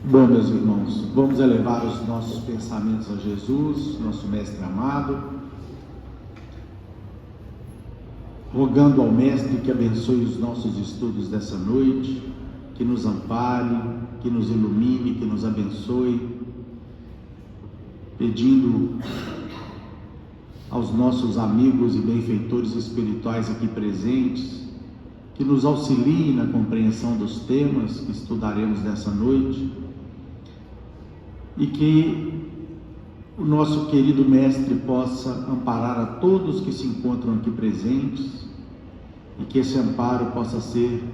Bom, meus irmãos, vamos elevar os nossos pensamentos a Jesus, nosso Mestre amado, rogando ao Mestre que abençoe os nossos estudos dessa noite, que nos ampare, que nos ilumine, que nos abençoe, pedindo aos nossos amigos e benfeitores espirituais aqui presentes, que nos auxiliem na compreensão dos temas que estudaremos nessa noite, e que o nosso querido Mestre possa amparar a todos que se encontram aqui presentes, e que esse amparo possa ser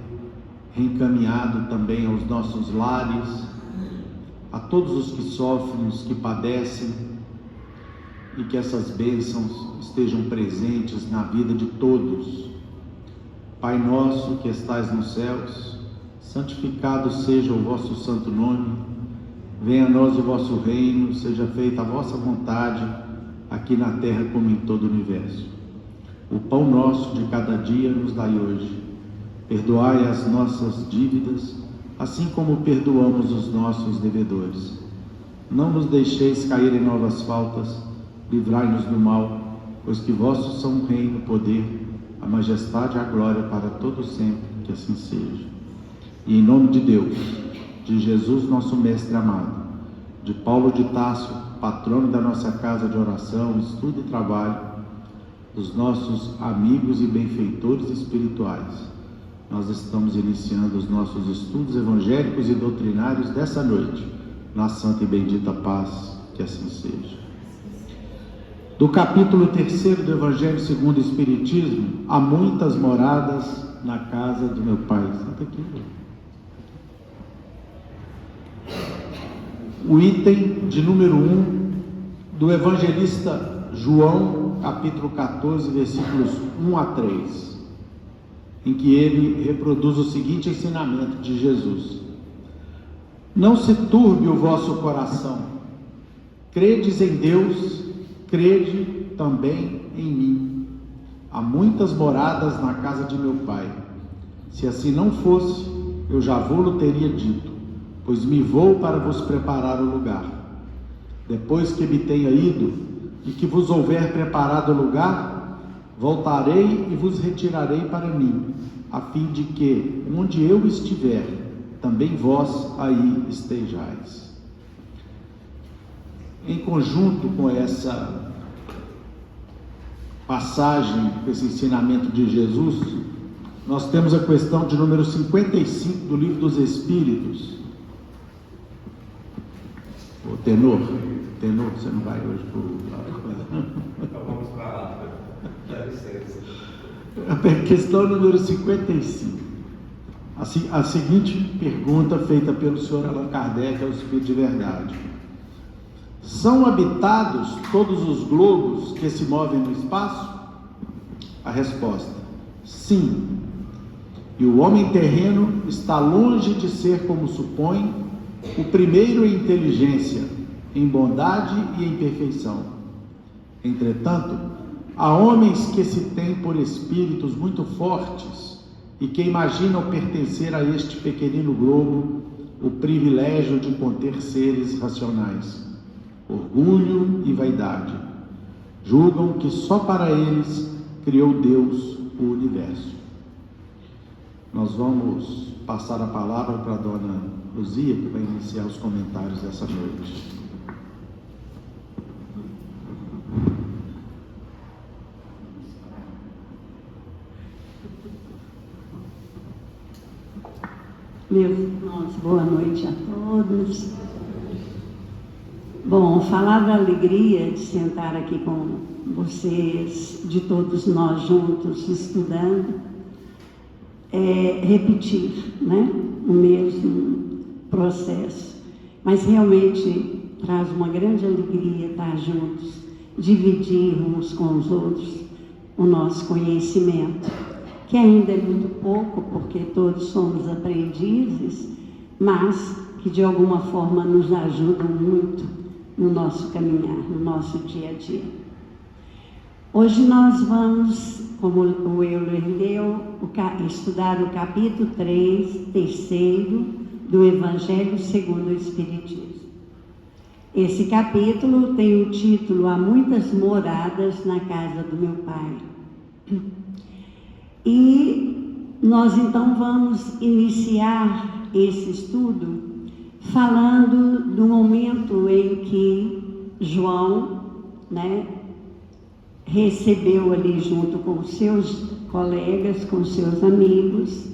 reencaminhado também aos nossos lares, a todos os que sofrem, os que padecem, e que essas bênçãos estejam presentes na vida de todos. Pai nosso que estais nos céus, santificado seja o vosso santo nome. Venha a nós o vosso reino, seja feita a vossa vontade, aqui na terra como em todo o universo. O pão nosso de cada dia nos dai hoje. Perdoai as nossas dívidas, assim como perdoamos os nossos devedores. Não nos deixeis cair em novas faltas, livrai-nos do mal, pois que vosso são o reino, o poder, a majestade e a glória para todo sempre, que assim seja. E em nome de Deus, de Jesus, nosso Mestre amado, de Paulo de Tarso, patrono da nossa casa de oração, estudo e trabalho, dos nossos amigos e benfeitores espirituais, nós estamos iniciando os nossos estudos evangélicos e doutrinários dessa noite, na santa e bendita paz, que assim seja. Do capítulo 3 do Evangelho segundo o Espiritismo, há muitas moradas na casa do meu Pai. Senta aqui, o item de número 1 do evangelista João, capítulo 14, versículos 1 a 3, em que ele reproduz o seguinte ensinamento de Jesus: não se turbe o vosso coração, credes em Deus, crede também em mim. Há muitas moradas na casa de meu Pai. Se assim não fosse, eu já vou-lo teria dito, pois me vou para vos preparar o lugar. Depois que me tenha ido e que vos houver preparado o lugar, voltarei e vos retirarei para mim, a fim de que, onde eu estiver, também vós aí estejais. Em conjunto com essa passagem, com esse ensinamento de Jesus, nós temos a questão de número 55 do Livro dos Espíritos. O tenor, você não vai hoje para o... Então vamos para lá, dá licença. A questão número 55. A seguinte pergunta feita pelo senhor Allan Kardec ao Espírito de Verdade: são habitados todos os globos que se movem no espaço? A resposta: sim. E o homem terreno está longe de ser, como supõe, o primeiro em inteligência, em bondade e em perfeição. Entretanto, há homens que se têm por espíritos muito fortes e que imaginam pertencer a este pequenino globo o privilégio de conter seres racionais. Orgulho e vaidade. Julgam que só para eles criou Deus o universo. Nós vamos passar a palavra para a dona Luzia, que vai iniciar os comentários dessa noite. Meus irmãos, boa noite a todos. Bom, falar da alegria de sentar aqui com vocês, de todos nós juntos estudando, é repetir, né, o mesmo processo, mas realmente traz uma grande alegria estar juntos, dividir uns com os outros o nosso conhecimento, que ainda é muito pouco, porque todos somos aprendizes, mas que de alguma forma nos ajudam muito no nosso caminhar, no nosso dia a dia. Hoje nós vamos, como o Euler leu, estudar o capítulo 3, terceiro, do Evangelho segundo o Espiritismo. Esse capítulo tem o título Há Muitas Moradas na Casa do Meu Pai. E nós então vamos iniciar esse estudo falando do momento em que João, recebeu ali junto com os seus colegas, com os seus amigos,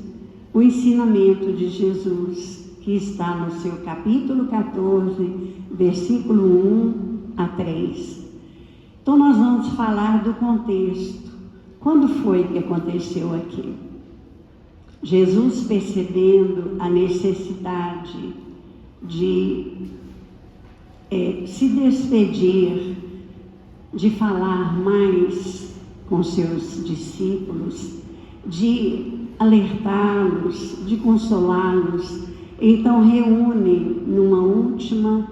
o ensinamento de Jesus, que está no seu capítulo 14, versículo 1 a 3. Então nós vamos falar do contexto. Quando foi que aconteceu aquilo? Jesus, percebendo a necessidade de se despedir, de falar mais com seus discípulos, de alertá-los, de consolá-los, então reúne num último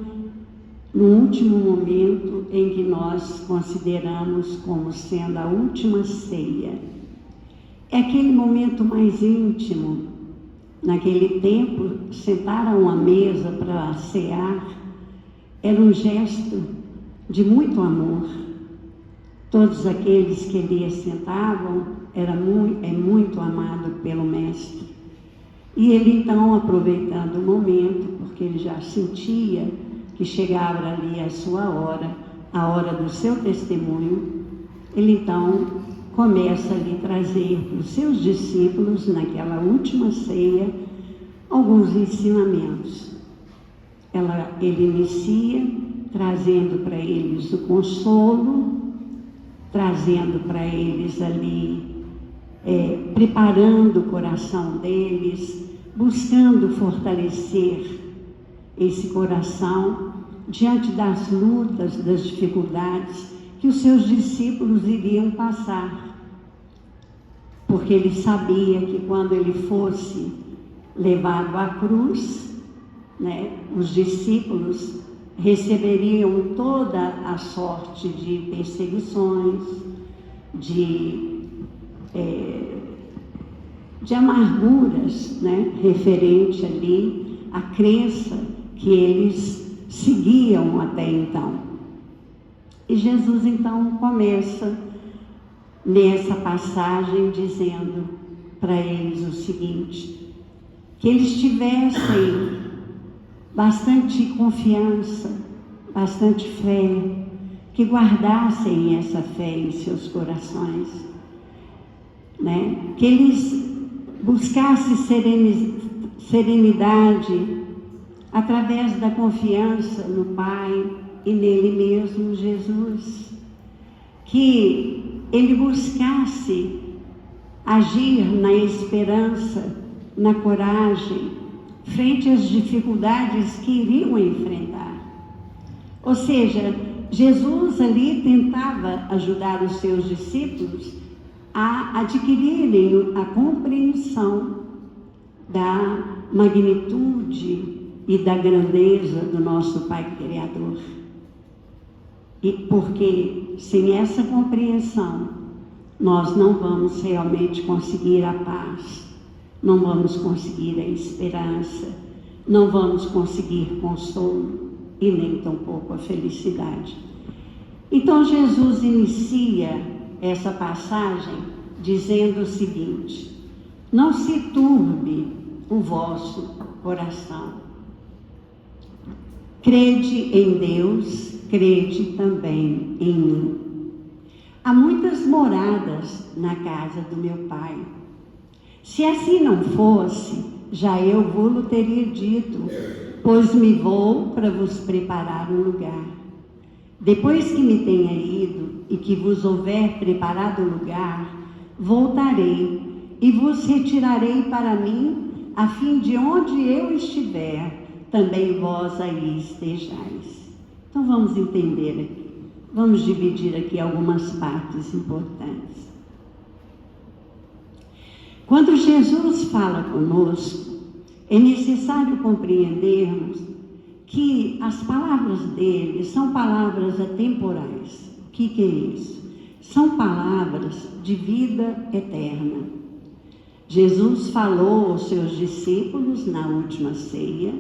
momento em que nós consideramos como sendo a última ceia. É aquele momento mais íntimo. Naquele tempo, sentar a uma mesa para cear era um gesto de muito amor. Todos aqueles que ali assentavam muito amado pelo Mestre. E ele então, aproveitando o momento, porque ele já sentia que chegava ali a sua hora, a hora do seu testemunho, ele então começa ali a trazer para os seus discípulos, naquela última ceia, alguns ensinamentos. Ele inicia trazendo para eles o consolo, trazendo para eles ali, preparando o coração deles, buscando fortalecer esse coração diante das lutas, das dificuldades que os seus discípulos iriam passar. Porque ele sabia que quando ele fosse levado à cruz, os discípulos receberiam toda a sorte de perseguições, de amarguras, referente ali à crença que eles seguiam até então. E Jesus então começa nessa passagem dizendo para eles o seguinte: que eles tivessem bastante confiança, bastante fé, que guardassem essa fé em seus corações, que eles buscassem serenidade através da confiança no Pai e nele mesmo, Jesus, que ele buscasse agir na esperança, na coragem, frente às dificuldades que iriam enfrentar. Ou seja, Jesus ali tentava ajudar os seus discípulos a adquirirem a compreensão da magnitude e da grandeza do nosso Pai Criador. E porque sem essa compreensão, nós não vamos realmente conseguir a paz, não vamos conseguir a esperança, não vamos conseguir consolo e nem tampouco a felicidade. Então Jesus inicia essa passagem dizendo o seguinte: não se turbe o vosso coração. Crede em Deus, crede também em mim. Há muitas moradas na casa do meu Pai. Se assim não fosse, já eu vou-lo teria dito, pois me vou para vos preparar um lugar. Depois que me tenha ido e que vos houver preparado o lugar, voltarei e vos retirarei para mim, a fim de onde eu estiver, também vós aí estejais. Então vamos entender aqui, vamos dividir aqui algumas partes importantes. Quando Jesus fala conosco, é necessário compreendermos que as palavras dele são palavras atemporais. O que é isso? São palavras de vida eterna. Jesus falou aos seus discípulos na última ceia,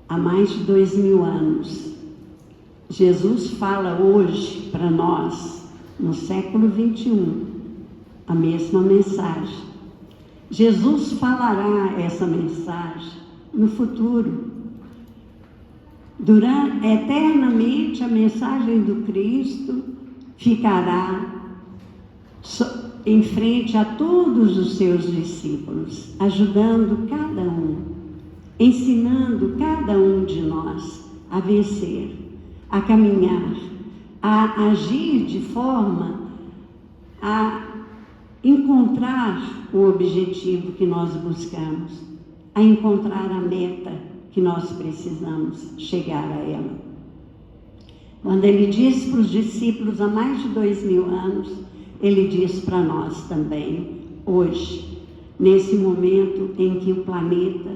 há mais de 2000 anos. Jesus fala hoje para nós, no século 21, a mesma mensagem. Jesus falará essa mensagem no futuro. Eternamente a mensagem do Cristo ficará em frente a todos os seus discípulos, ajudando cada um, ensinando cada um de nós a vencer, a caminhar, a agir de forma a encontrar o objetivo que nós buscamos, a encontrar a meta que nós precisamos chegar a ela. Quando ele disse para os discípulos há mais de 2000 anos, ele diz para nós também, hoje, nesse momento em que o planeta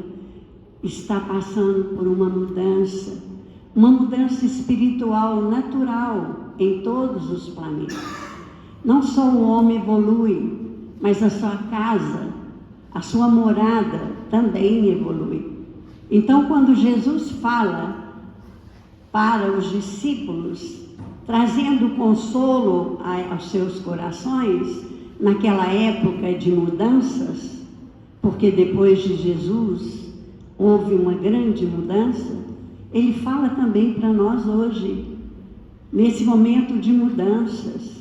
está passando por uma mudança espiritual natural em todos os planetas. Não só o homem evolui, mas a sua casa, a sua morada também evolui. Então, quando Jesus fala para os discípulos, trazendo consolo aos seus corações, naquela época de mudanças, porque depois de Jesus houve uma grande mudança, ele fala também para nós hoje, nesse momento de mudanças,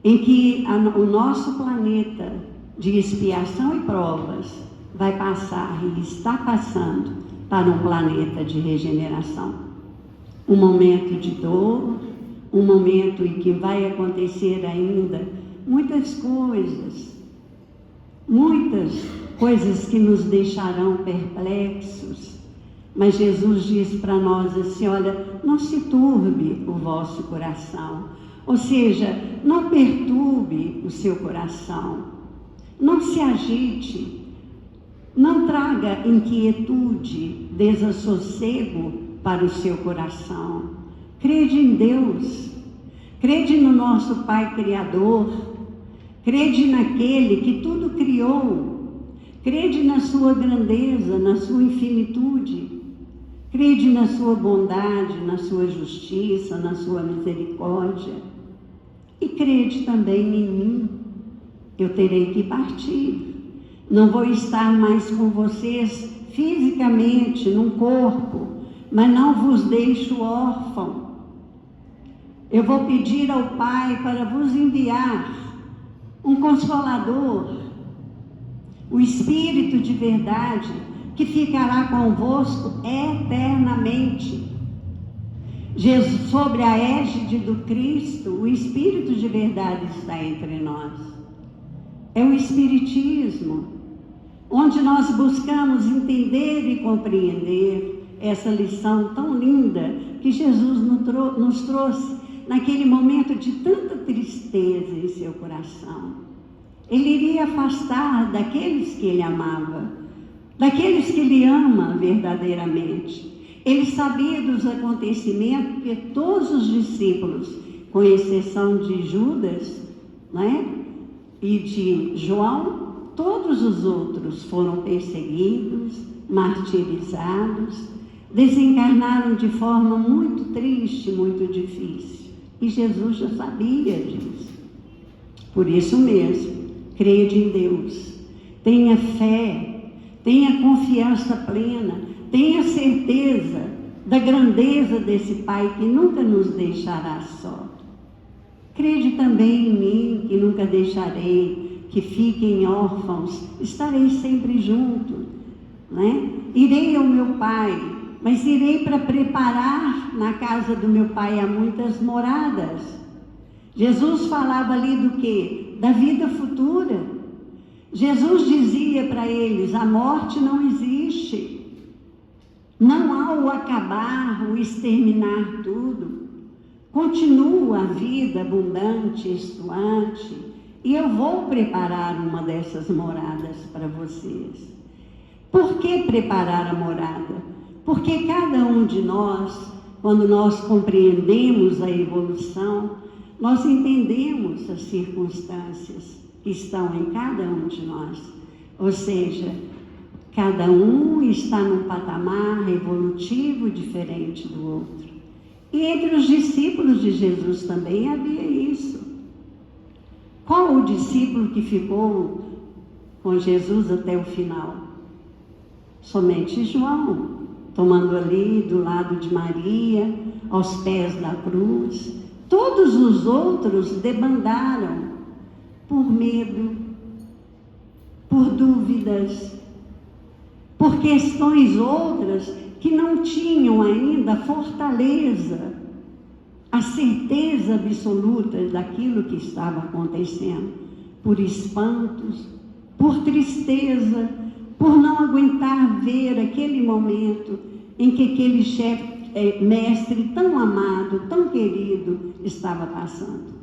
em que o nosso planeta de expiação e provas vai passar e está passando para um planeta de regeneração. Um momento de dor, um momento em que vai acontecer ainda muitas coisas que nos deixarão perplexos, mas Jesus diz para nós assim, olha, não se turbe o vosso coração, ou seja, não perturbe o seu coração, não se agite, não traga inquietude, desassossego para o seu coração. Crede em Deus, crede no nosso Pai Criador, crede naquele que tudo criou, crede na sua grandeza, na sua infinitude, crede na sua bondade, na sua justiça, na sua misericórdia, e crede também em mim. Eu terei que partir, não vou estar mais com vocês fisicamente, num corpo, mas não vos deixo órfão. Eu vou pedir ao Pai para vos enviar um Consolador, o Espírito de verdade, que ficará convosco eternamente. Jesus, sobre a égide do Cristo, o Espírito de verdade está entre nós. É o Espiritismo, onde nós buscamos entender e compreender essa lição tão linda que Jesus nos trouxe naquele momento de tanta tristeza em seu coração. Ele iria afastar daqueles que ele amava, daqueles que ele ama verdadeiramente. Ele sabia dos acontecimentos que todos os discípulos, com exceção de Judas, né, e de João, todos os outros foram perseguidos, martirizados, desencarnaram de forma muito triste, muito difícil. E Jesus já sabia disso. Por isso mesmo, crede em Deus, tenha fé, tenha confiança plena, tenha certeza da grandeza desse Pai que nunca nos deixará só. Crede também em mim, que nunca deixarei que fiquem órfãos, estarei sempre junto, né? Irei ao meu Pai, mas irei para preparar na casa do meu Pai há muitas moradas. Jesus falava ali do quê? Da vida futura. Jesus dizia para eles, a morte não existe. Não há o acabar, o exterminar tudo. Continua a vida abundante, estuante, e eu vou preparar uma dessas moradas para vocês. Por que preparar a morada? Porque cada um de nós, quando nós compreendemos a evolução, nós entendemos as circunstâncias que estão em cada um de nós. Ou seja, cada um está num patamar evolutivo diferente do outro. E entre os discípulos de Jesus também havia isso. Qual o discípulo que ficou com Jesus até o final? Somente João, tomando ali do lado de Maria, aos pés da cruz. Todos os outros debandaram por medo, por dúvidas, por questões outras que não tinham ainda fortaleza, a certeza absoluta daquilo que estava acontecendo, por espantos, por tristeza, por não aguentar ver aquele momento em que aquele mestre tão amado, tão querido, estava passando.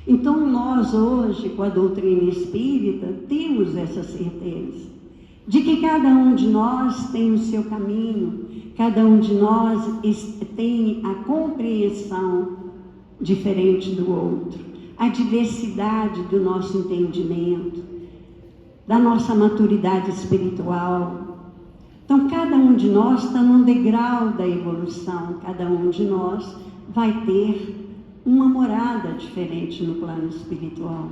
Então nós hoje, com a doutrina espírita, temos essa certeza de que cada um de nós tem o seu caminho, cada um de nós tem a compreensão diferente do outro, a diversidade do nosso entendimento, da nossa maturidade espiritual. Então cada um de nós está num degrau da evolução, cada um de nós vai ter uma morada diferente no plano espiritual.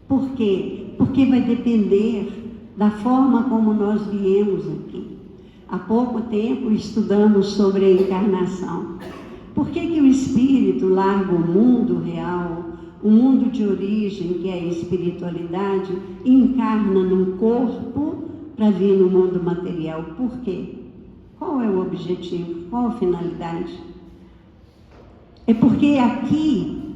Por quê? Porque vai depender da forma como nós viemos aqui. Há pouco tempo estudamos sobre a encarnação. Por que o espírito larga o mundo real, o mundo de origem, que é a espiritualidade, e encarna num corpo para vir no mundo material? Por quê? Qual é o objetivo? Qual a finalidade? É porque aqui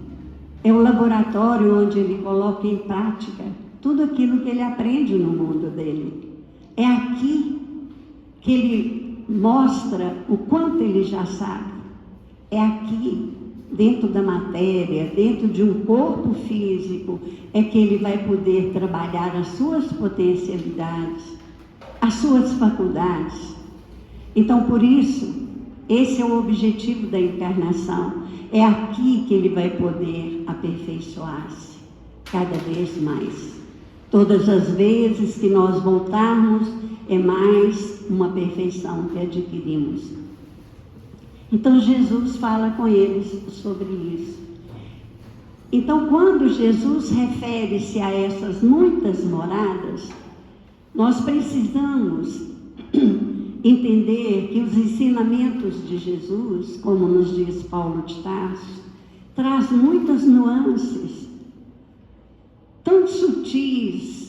é o laboratório onde ele coloca em prática tudo aquilo que ele aprende no mundo dele. É aqui que ele mostra o quanto ele já sabe. É aqui, dentro da matéria, dentro de um corpo físico, é que ele vai poder trabalhar as suas potencialidades, as suas faculdades. Então, por isso, esse é o objetivo da encarnação. É aqui que ele vai poder aperfeiçoar-se cada vez mais. Todas as vezes que nós voltarmos, é mais uma perfeição que adquirimos. Então Jesus fala com eles sobre isso. Então, quando Jesus refere-se a essas muitas moradas, nós precisamos entender que os ensinamentos de Jesus, como nos diz Paulo de Tarso, traz muitas nuances, tão sutis,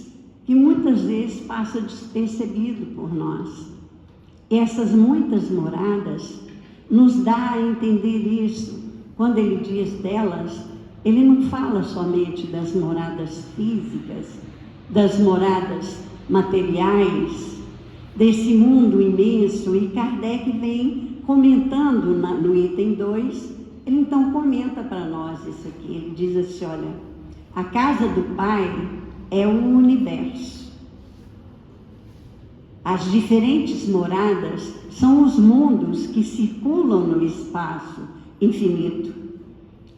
que muitas vezes passa despercebido por nós. Essas muitas moradas nos dá a entender isso. Quando ele diz delas, ele não fala somente das moradas físicas, das moradas materiais, desse mundo imenso, e Kardec vem comentando no item 2, ele então comenta para nós isso aqui, ele diz assim, olha, a casa do Pai é um universo. As diferentes moradas são os mundos que circulam no espaço infinito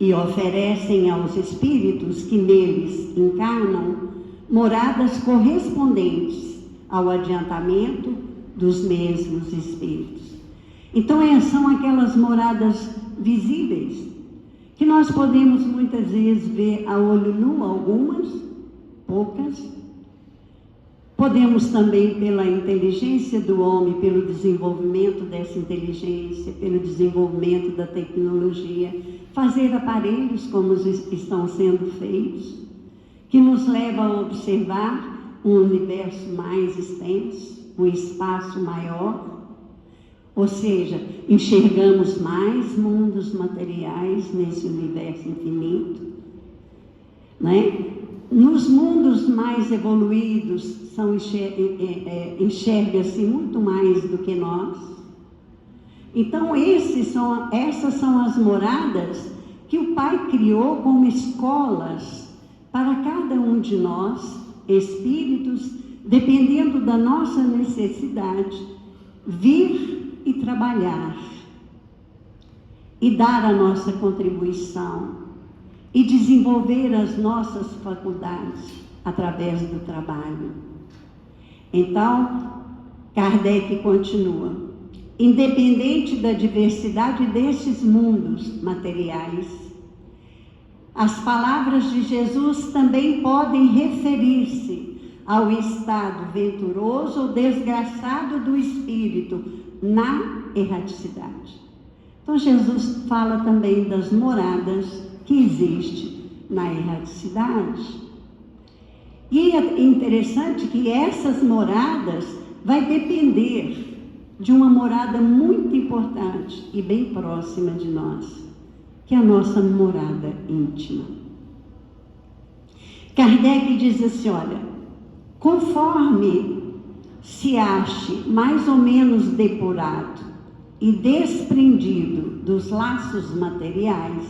e oferecem aos espíritos que neles encarnam moradas correspondentes ao adiantamento dos mesmos espíritos. Então, são aquelas moradas visíveis, que nós podemos muitas vezes ver a olho nu, algumas, poucas. Podemos também, pela inteligência do homem, pelo desenvolvimento dessa inteligência, pelo desenvolvimento da tecnologia, fazer aparelhos como estão sendo feitos, que nos levam a observar um universo mais extenso, um espaço maior. Ou seja, enxergamos mais mundos materiais nesse universo infinito, né? Nos mundos mais evoluídos, enxerga-se muito mais do que nós. Então, essas são as moradas que o Pai criou como escolas para cada um de nós, espíritos, dependendo da nossa necessidade, vir e trabalhar, e dar a nossa contribuição, e desenvolver as nossas faculdades através do trabalho. Então, Kardec continua: independente da diversidade destes mundos materiais, as palavras de Jesus também podem referir-se ao estado venturoso ou desgraçado do espírito na erraticidade. Então, Jesus fala também das moradas que existem na erraticidade. E é interessante que essas moradas vai depender de uma morada muito importante e bem próxima de nós, que é a nossa morada íntima. Kardec diz assim, olha, conforme se ache mais ou menos depurado e desprendido dos laços materiais,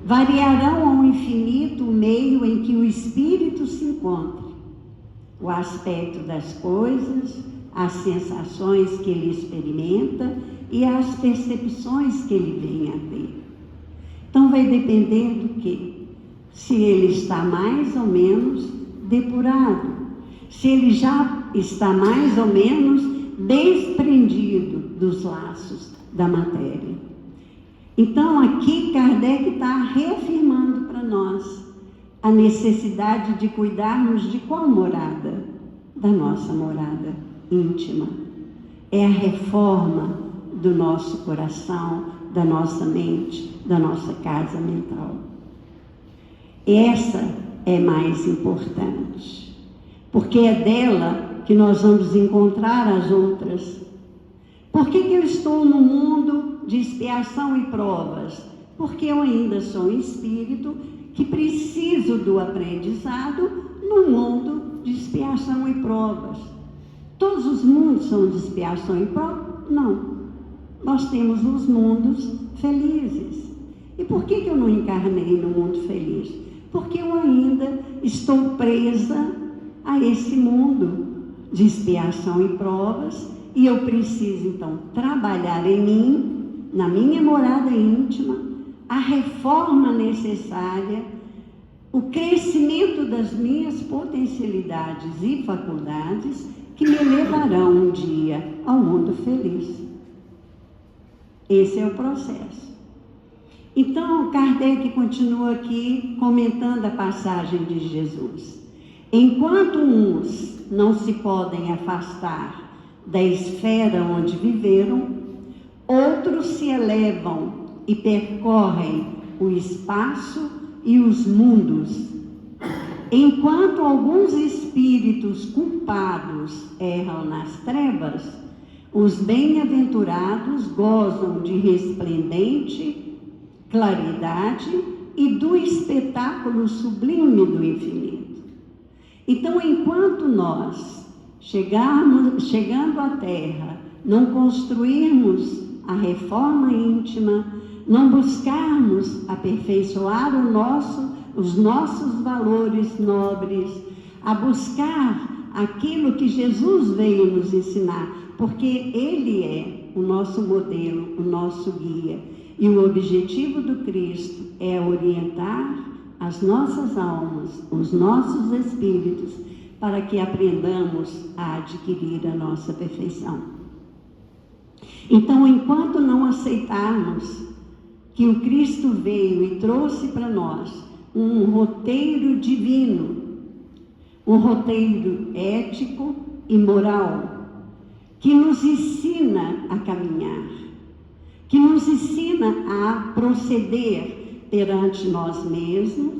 variarão ao infinito o meio em que o espírito se encontra, o aspecto das coisas, as sensações que ele experimenta e as percepções que ele vem a ter. Então vai depender do quê? Se ele está mais ou menos depurado, se ele já está mais ou menos desprendido dos laços da matéria. Então aqui Kardec está reafirmando para nós a necessidade de cuidarmos de qual morada? Da nossa morada íntima. É a reforma do nosso coração, da nossa mente, da nossa casa mental. Essa é mais importante, porque é dela que nós vamos encontrar as outras. Por que eu estou no mundo de expiação e provas? Porque eu ainda sou um espírito que preciso do aprendizado no mundo de expiação e provas. Todos os mundos são de expiação e prova? Não. Nós temos os mundos felizes. E por que eu não encarnei no mundo feliz? Porque eu ainda estou presa a esse mundo de expiação e provas, e eu preciso, então, trabalhar em mim, na minha morada íntima, a reforma necessária, o crescimento das minhas potencialidades e faculdades que me levarão um dia ao mundo feliz. Esse é o processo. Então, Kardec continua aqui comentando a passagem de Jesus. Enquanto uns não se podem afastar da esfera onde viveram, outros se elevam e percorrem o espaço e os mundos. Enquanto alguns espíritos culpados erram nas trevas, os bem-aventurados gozam de resplendente claridade e do espetáculo sublime do infinito. Então, enquanto nós chegando à Terra, não construirmos a reforma íntima, não buscarmos aperfeiçoar os nossos valores nobres, a buscar aquilo que Jesus veio nos ensinar, porque Ele é o nosso modelo, o nosso guia. E o objetivo do Cristo é orientar as nossas almas, os nossos espíritos, para que aprendamos a adquirir a nossa perfeição. Então, enquanto não aceitarmos que o Cristo veio e trouxe para nós um roteiro divino, um roteiro ético e moral, que nos ensina a caminhar, que nos ensina a proceder perante nós mesmos,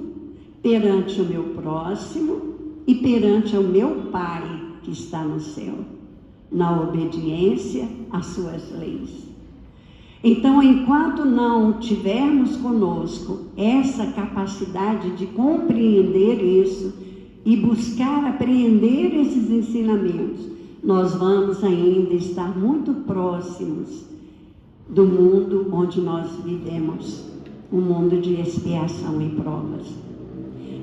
perante o meu próximo e perante o meu Pai que está no céu, na obediência às suas leis. Então, enquanto não tivermos conosco essa capacidade de compreender isso e buscar apreender esses ensinamentos, nós vamos ainda estar muito próximos do mundo onde nós vivemos, um mundo de expiação e provas.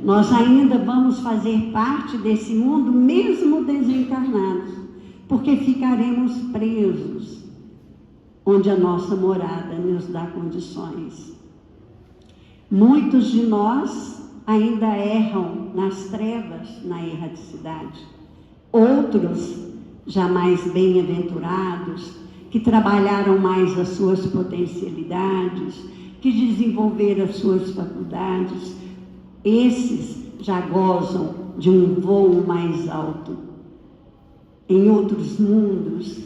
Nós ainda vamos fazer parte desse mundo, mesmo desencarnados, porque ficaremos presos onde a nossa morada nos dá condições. Muitos de nós ainda erram nas trevas, na erraticidade, Outros, já mais bem-aventurados, que trabalharam mais as suas potencialidades, que desenvolveram as suas faculdades, esses já gozam de um voo mais alto. Em outros mundos,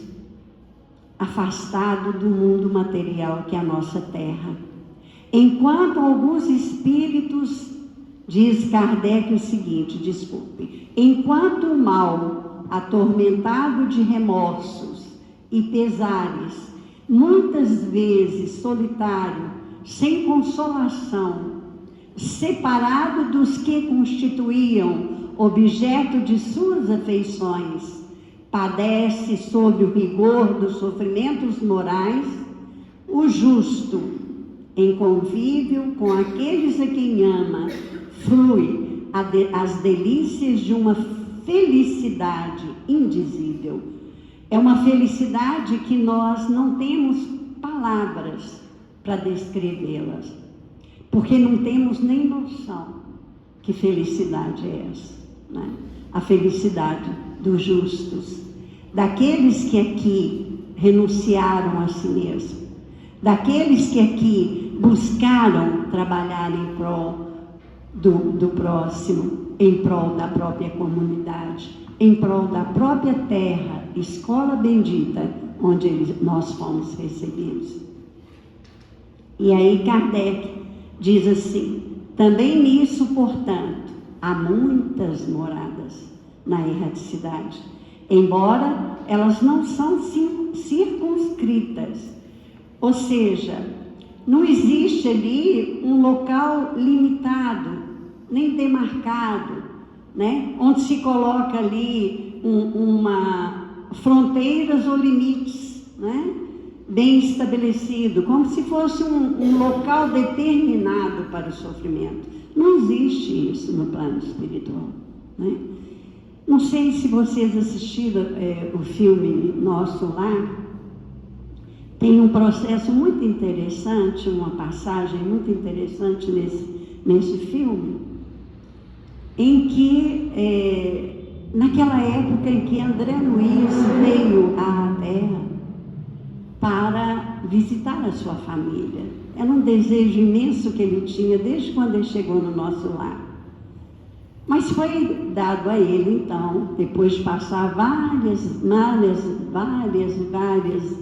afastado do mundo material que é a nossa Terra. Enquanto alguns espíritos, diz Kardec o seguinte, desculpe, enquanto o mal, atormentado de remorsos e pesares, muitas vezes solitário, sem consolação, separado dos que constituíam objeto de suas afeições, padece sob o rigor dos sofrimentos morais, o justo, em convívio com aqueles a quem ama, flui as delícias de uma felicidade indizível. É uma felicidade que nós não temos palavras para descrevê-las, porque não temos nem noção que felicidade é essa, né? A felicidade dos justos, daqueles que aqui renunciaram a si mesmo, daqueles que aqui buscaram trabalhar em prol do próximo, em prol da própria comunidade, em prol da própria terra, escola bendita, onde nós fomos recebidos. E aí Kardec diz assim, também nisso, portanto, há muitas moradas na erraticidade, embora elas não são circunscritas, ou seja, não existe ali um local limitado, nem demarcado, né? Onde se coloca ali fronteiras ou limites, né? Bem estabelecido, como se fosse um local determinado para o sofrimento. Não existe isso no plano espiritual, né? Não sei se vocês assistiram o filme Nosso Lar. Tem um processo muito interessante, uma passagem muito interessante nesse filme, em que, naquela época em que André Luiz veio à Terra para visitar a sua família. Era um desejo imenso que ele tinha desde quando ele chegou no nosso lar. Mas foi dado a ele, então, depois de passar várias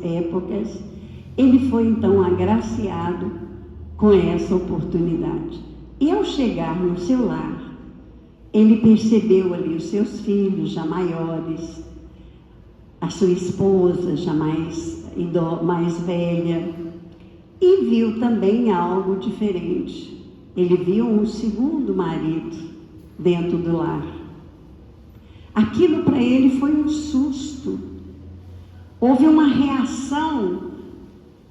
épocas, ele foi, então, agraciado com essa oportunidade. E ao chegar no seu lar, ele percebeu ali os seus filhos já maiores, a sua esposa já mais velha, e viu também algo diferente. Ele viu um segundo marido dentro do lar. Aquilo para ele foi um susto. Houve uma reação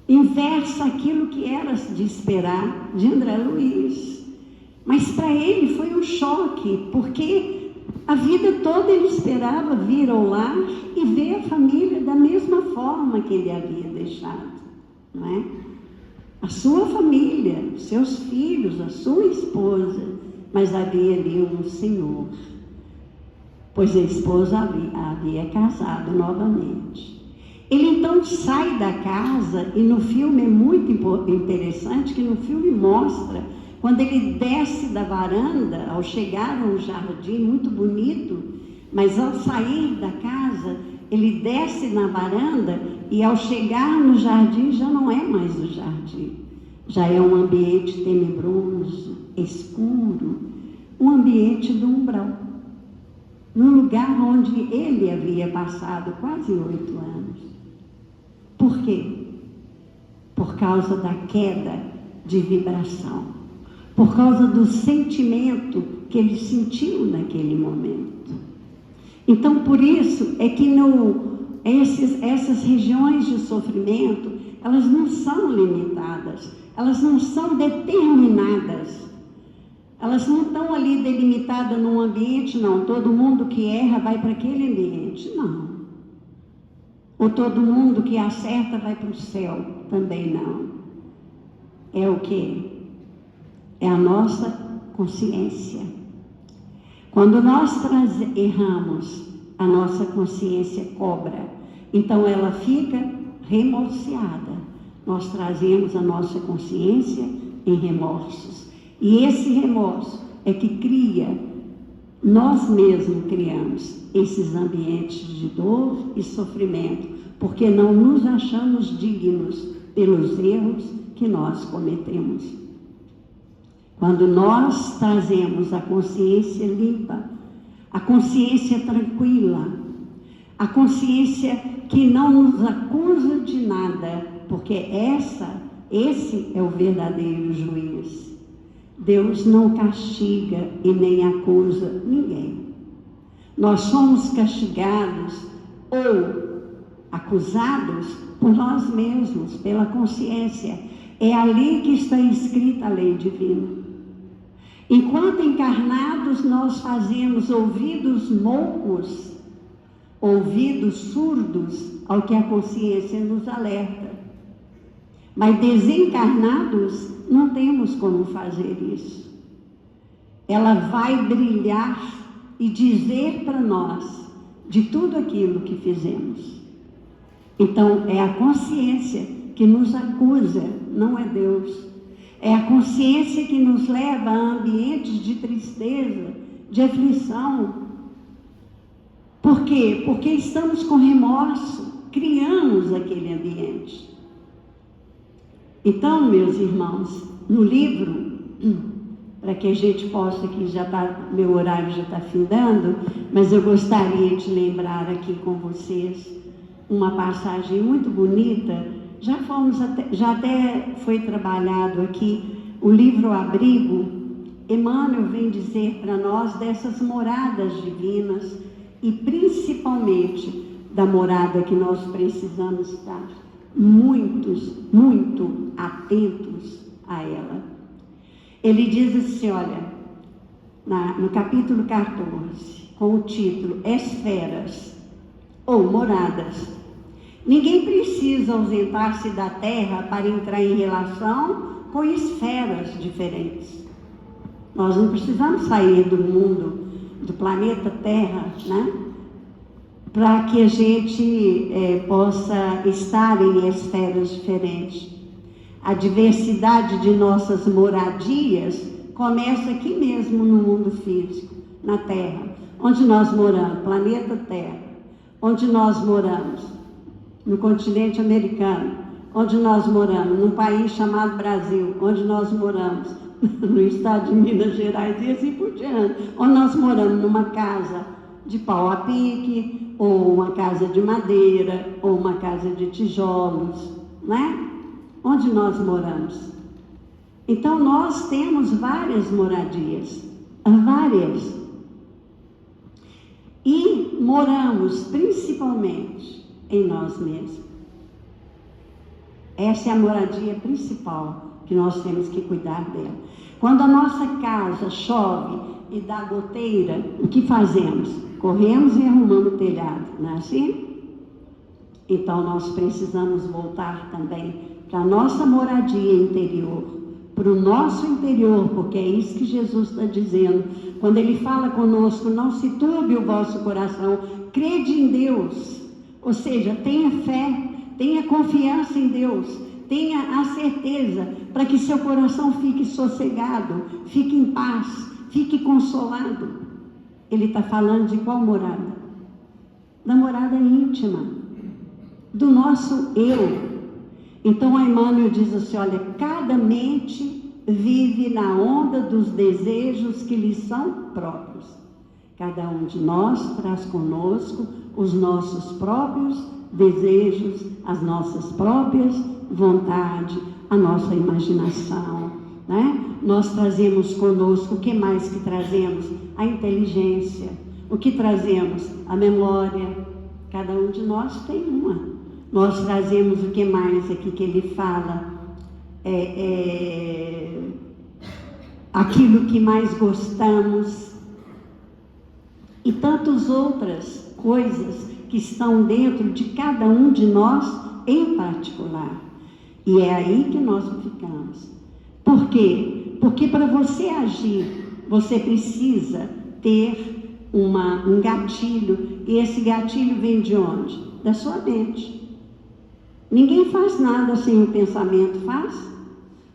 inversa àquilo que era de esperar de André Luiz. Mas para ele foi um choque, porque a vida toda ele esperava vir ao lar e ver a família da mesma forma que ele havia deixado, não é? A sua família, os seus filhos, a sua esposa, mas havia ali um senhor, pois a esposa havia casado novamente. Ele então sai da casa, e no filme é muito interessante que no filme mostra, quando ele desce da varanda, ao chegar a um jardim muito bonito, mas ao sair da casa, ele desce na varanda e ao chegar no jardim já não é mais o jardim, já é um ambiente tenebroso, escuro, um ambiente do umbral, num lugar onde ele havia passado quase 8 anos. Por quê? Por causa da queda de vibração, por causa do sentimento que ele sentiu naquele momento. Então, por isso é que essas regiões de sofrimento, elas não são limitadas, elas não são determinadas, elas não estão ali delimitadas num ambiente, não. Todo mundo que erra vai para aquele ambiente, não. Ou todo mundo que acerta vai para o céu, também não. É o quê? É a nossa consciência. Quando nós erramos, a nossa consciência cobra. Então ela fica remorseada. Nós trazemos a nossa consciência em remorsos. E esse remorso é que cria, nós mesmos criamos esses ambientes de dor e sofrimento, porque não nos achamos dignos pelos erros que nós cometemos. Quando nós trazemos a consciência limpa, a consciência tranquila, a consciência que não nos acusa de nada, porque esse é o verdadeiro juiz. Deus não castiga e nem acusa ninguém. Nós somos castigados ou acusados por nós mesmos, pela consciência. É ali que está escrita a lei divina. Enquanto encarnados, nós fazemos ouvidos moucos, ouvidos surdos ao que a consciência nos alerta. Mas desencarnados, não temos como fazer isso. Ela vai brilhar e dizer para nós de tudo aquilo que fizemos. Então, é a consciência que nos acusa, não é Deus. É a consciência que nos leva a ambientes de tristeza, de aflição. Por quê? Porque estamos com remorso, criamos aquele ambiente. Então, meus irmãos, no livro, para que a gente possa, que já está, meu horário já está findando, mas eu gostaria de lembrar aqui com vocês uma passagem muito bonita. Já até foi trabalhado aqui o livro Abrigo. Emmanuel vem dizer para nós dessas moradas divinas e principalmente da morada que nós precisamos estar muito atentos a ela. Ele diz assim, olha, no capítulo 14, com o título Esferas ou Moradas. Ninguém precisa ausentar-se da Terra para entrar em relação com esferas diferentes. Nós não precisamos sair do mundo, do planeta Terra, né? Para que a gente possa estar em esferas diferentes. A diversidade de nossas moradias começa aqui mesmo no mundo físico, na Terra. Onde nós moramos, planeta Terra. Onde nós moramos? No continente americano. Onde nós moramos? Num país chamado Brasil. Onde nós moramos? No estado de Minas Gerais e assim por diante. Onde nós moramos? Numa casa de pau a pique, ou uma casa de madeira, ou uma casa de tijolos, né? Onde nós moramos? Então, nós temos várias moradias, várias. E moramos principalmente em nós mesmos. Essa é a moradia principal que nós temos que cuidar dela. Quando a nossa casa chove e dá goteira, o que fazemos? Corremos e arrumamos o telhado, não é assim? Então nós precisamos voltar também para a nossa moradia interior, para o nosso interior, porque é isso que Jesus está dizendo. Quando Ele fala conosco, não se turbe o vosso coração, crede em Deus. Ou seja, tenha fé, tenha confiança em Deus, tenha a certeza para que seu coração fique sossegado, fique em paz, fique consolado. Ele está falando de qual morada? Da morada íntima, do nosso eu. Então, Emmanuel diz assim, olha, cada mente vive na onda dos desejos que lhe são próprios. Cada um de nós traz conosco os nossos próprios desejos, as nossas próprias vontades, a nossa imaginação, né? Nós trazemos conosco, o que mais que trazemos? A inteligência. O que trazemos? A memória. Cada um de nós tem uma. Nós trazemos o que mais aqui que ele fala? Aquilo que mais gostamos. E tantas outras coisas que estão dentro de cada um de nós em particular. E é aí que nós ficamos. Por quê? Porque para você agir, você precisa ter um gatilho, e esse gatilho vem de onde? Da sua mente. Ninguém faz nada sem o pensamento, faz?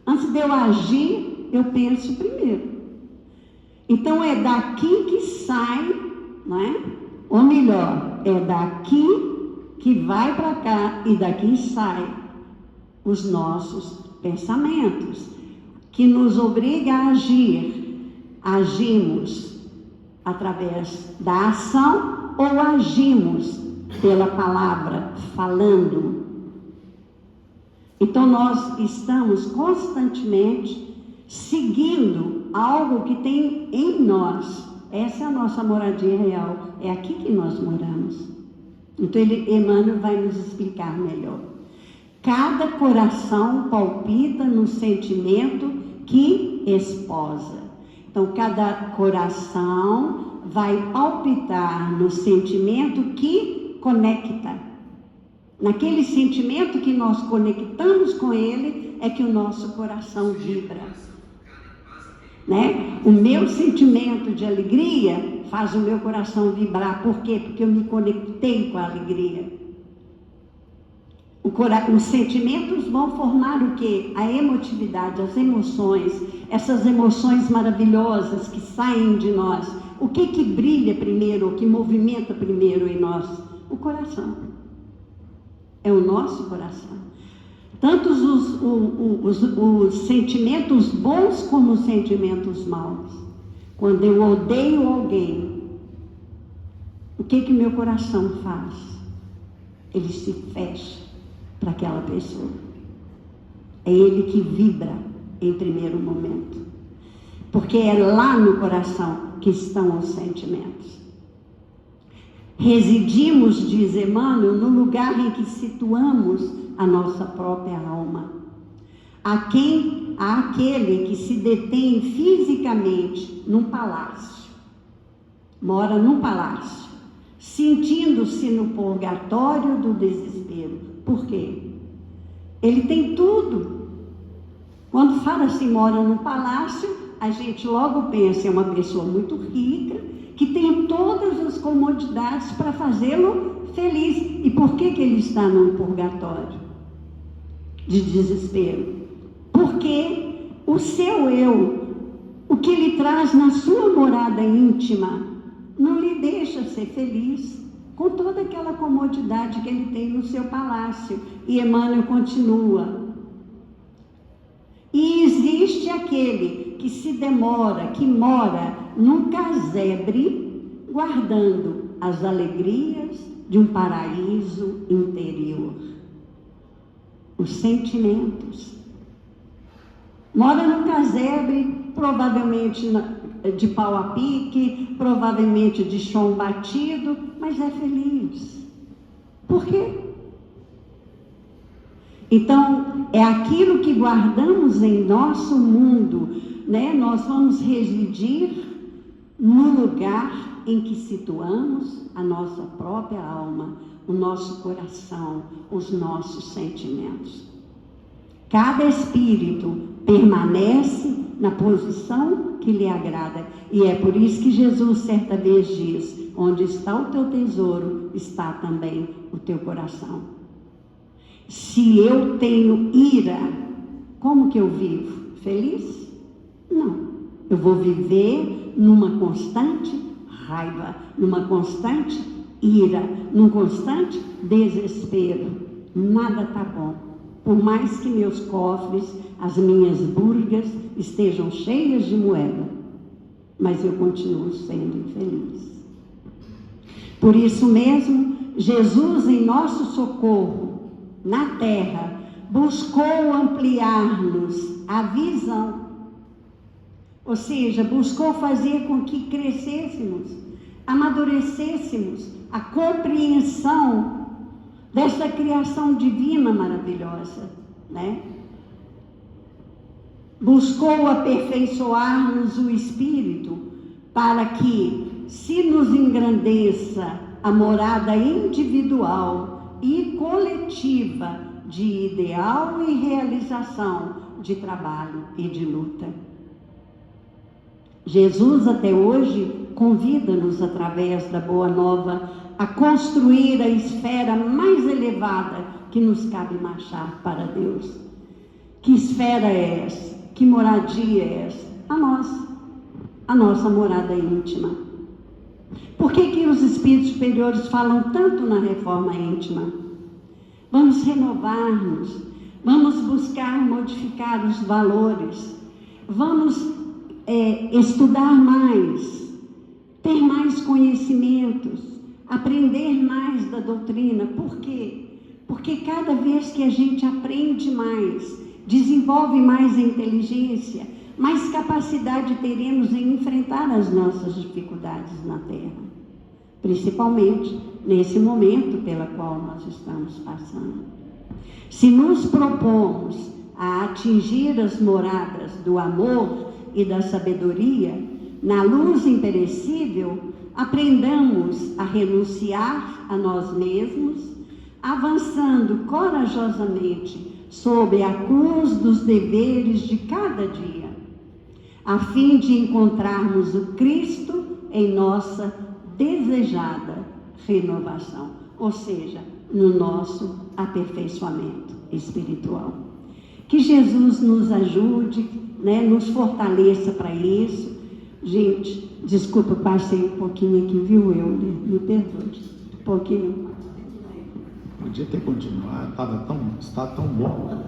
Antes de eu agir, eu penso primeiro. Então é daqui que sai, não é? Ou melhor, é daqui que vai para cá e daqui sai os nossos pensamentos, que nos obriga a agir. Agimos através da ação ou agimos pela palavra, falando. Então nós estamos constantemente seguindo algo que tem em nós. Essa é a nossa moradia real, é aqui que nós moramos. Então Emmanuel vai nos explicar melhor. Cada coração palpita no sentimento que esposa. Então cada coração vai palpitar no sentimento que conecta. Naquele sentimento que nós conectamos com ele, é que o nosso coração vibra. Né? O meu sentimento de alegria faz o meu coração vibrar. Por quê? Porque eu me conectei com a alegria. Os sentimentos vão formar o quê? A emotividade, as emoções, essas emoções maravilhosas que saem de nós. O que brilha primeiro, o que movimenta primeiro em nós? O coração. É o nosso coração. Tanto os sentimentos bons como os sentimentos maus. Quando eu odeio alguém, o que meu coração faz? Ele se fecha para aquela pessoa. É ele que vibra em primeiro momento. Porque é lá no coração que estão os sentimentos. Residimos, diz Emmanuel, no lugar em que situamos a nossa própria alma. Aquele que se detém fisicamente num palácio, mora num palácio, sentindo-se no purgatório do desespero. Por quê? Ele tem tudo. Quando fala assim, mora num palácio, a gente logo pensa, é uma pessoa muito rica, que tem todas as comodidades para fazê-lo feliz. E por que ele está num purgatório de desespero? Porque o seu eu, o que ele traz na sua morada íntima, não lhe deixa ser feliz com toda aquela comodidade que ele tem no seu palácio. E Emmanuel continua. E existe aquele que se demora, que mora num casebre, guardando as alegrias de um paraíso interior. Os sentimentos. Mora num casebre, provavelmente de pau a pique, provavelmente de chão batido, mas é feliz. Por quê? Então, é aquilo que guardamos em nosso mundo, né? Nós vamos residir no lugar em que situamos a nossa própria alma, o nosso coração, os nossos sentimentos. Cada espírito permanece na posição que lhe agrada. E é por isso que Jesus certa vez diz, onde está o teu tesouro, está também o teu coração. Se eu tenho ira, como que eu vivo? Feliz? Não. Eu vou viver numa constante raiva, numa constante ira, num constante desespero. Nada está bom. Por mais que meus cofres, as minhas burgas estejam cheias de moeda, mas eu continuo sendo infeliz. Por isso mesmo, Jesus, em nosso socorro na terra, buscou ampliar-nos a visão, ou seja, buscou fazer com que crescêssemos, amadurecêssemos a compreensão dessa criação divina maravilhosa, né? Buscou aperfeiçoar-nos o espírito para que se nos engrandeça a morada individual e coletiva de ideal e realização, de trabalho e de luta. Jesus até hoje convida-nos, através da Boa Nova, a construir a esfera mais elevada que nos cabe marchar para Deus. Que esfera é essa? Que moradia é essa? A nossa morada íntima. Por que os espíritos superiores falam tanto na reforma íntima? Vamos renovar-nos, vamos buscar modificar os valores, vamos estudar mais, ter mais conhecimentos, aprender mais da doutrina. Por quê? Porque cada vez que a gente aprende mais, desenvolve mais a inteligência, mais capacidade teremos em enfrentar as nossas dificuldades na Terra, principalmente nesse momento pela qual nós estamos passando. Se nos propomos a atingir as moradas do amor e da sabedoria, na luz imperecível, aprendamos a renunciar a nós mesmos, avançando corajosamente sob a cruz dos deveres de cada dia, a fim de encontrarmos o Cristo em nossa desejada renovação, ou seja, no nosso aperfeiçoamento espiritual. Que Jesus nos ajude, nos fortaleça para isso. Gente, desculpa, eu passei um pouquinho aqui, viu, Euler? Me perdoe, um pouquinho. Podia ter continuado, está tão bom.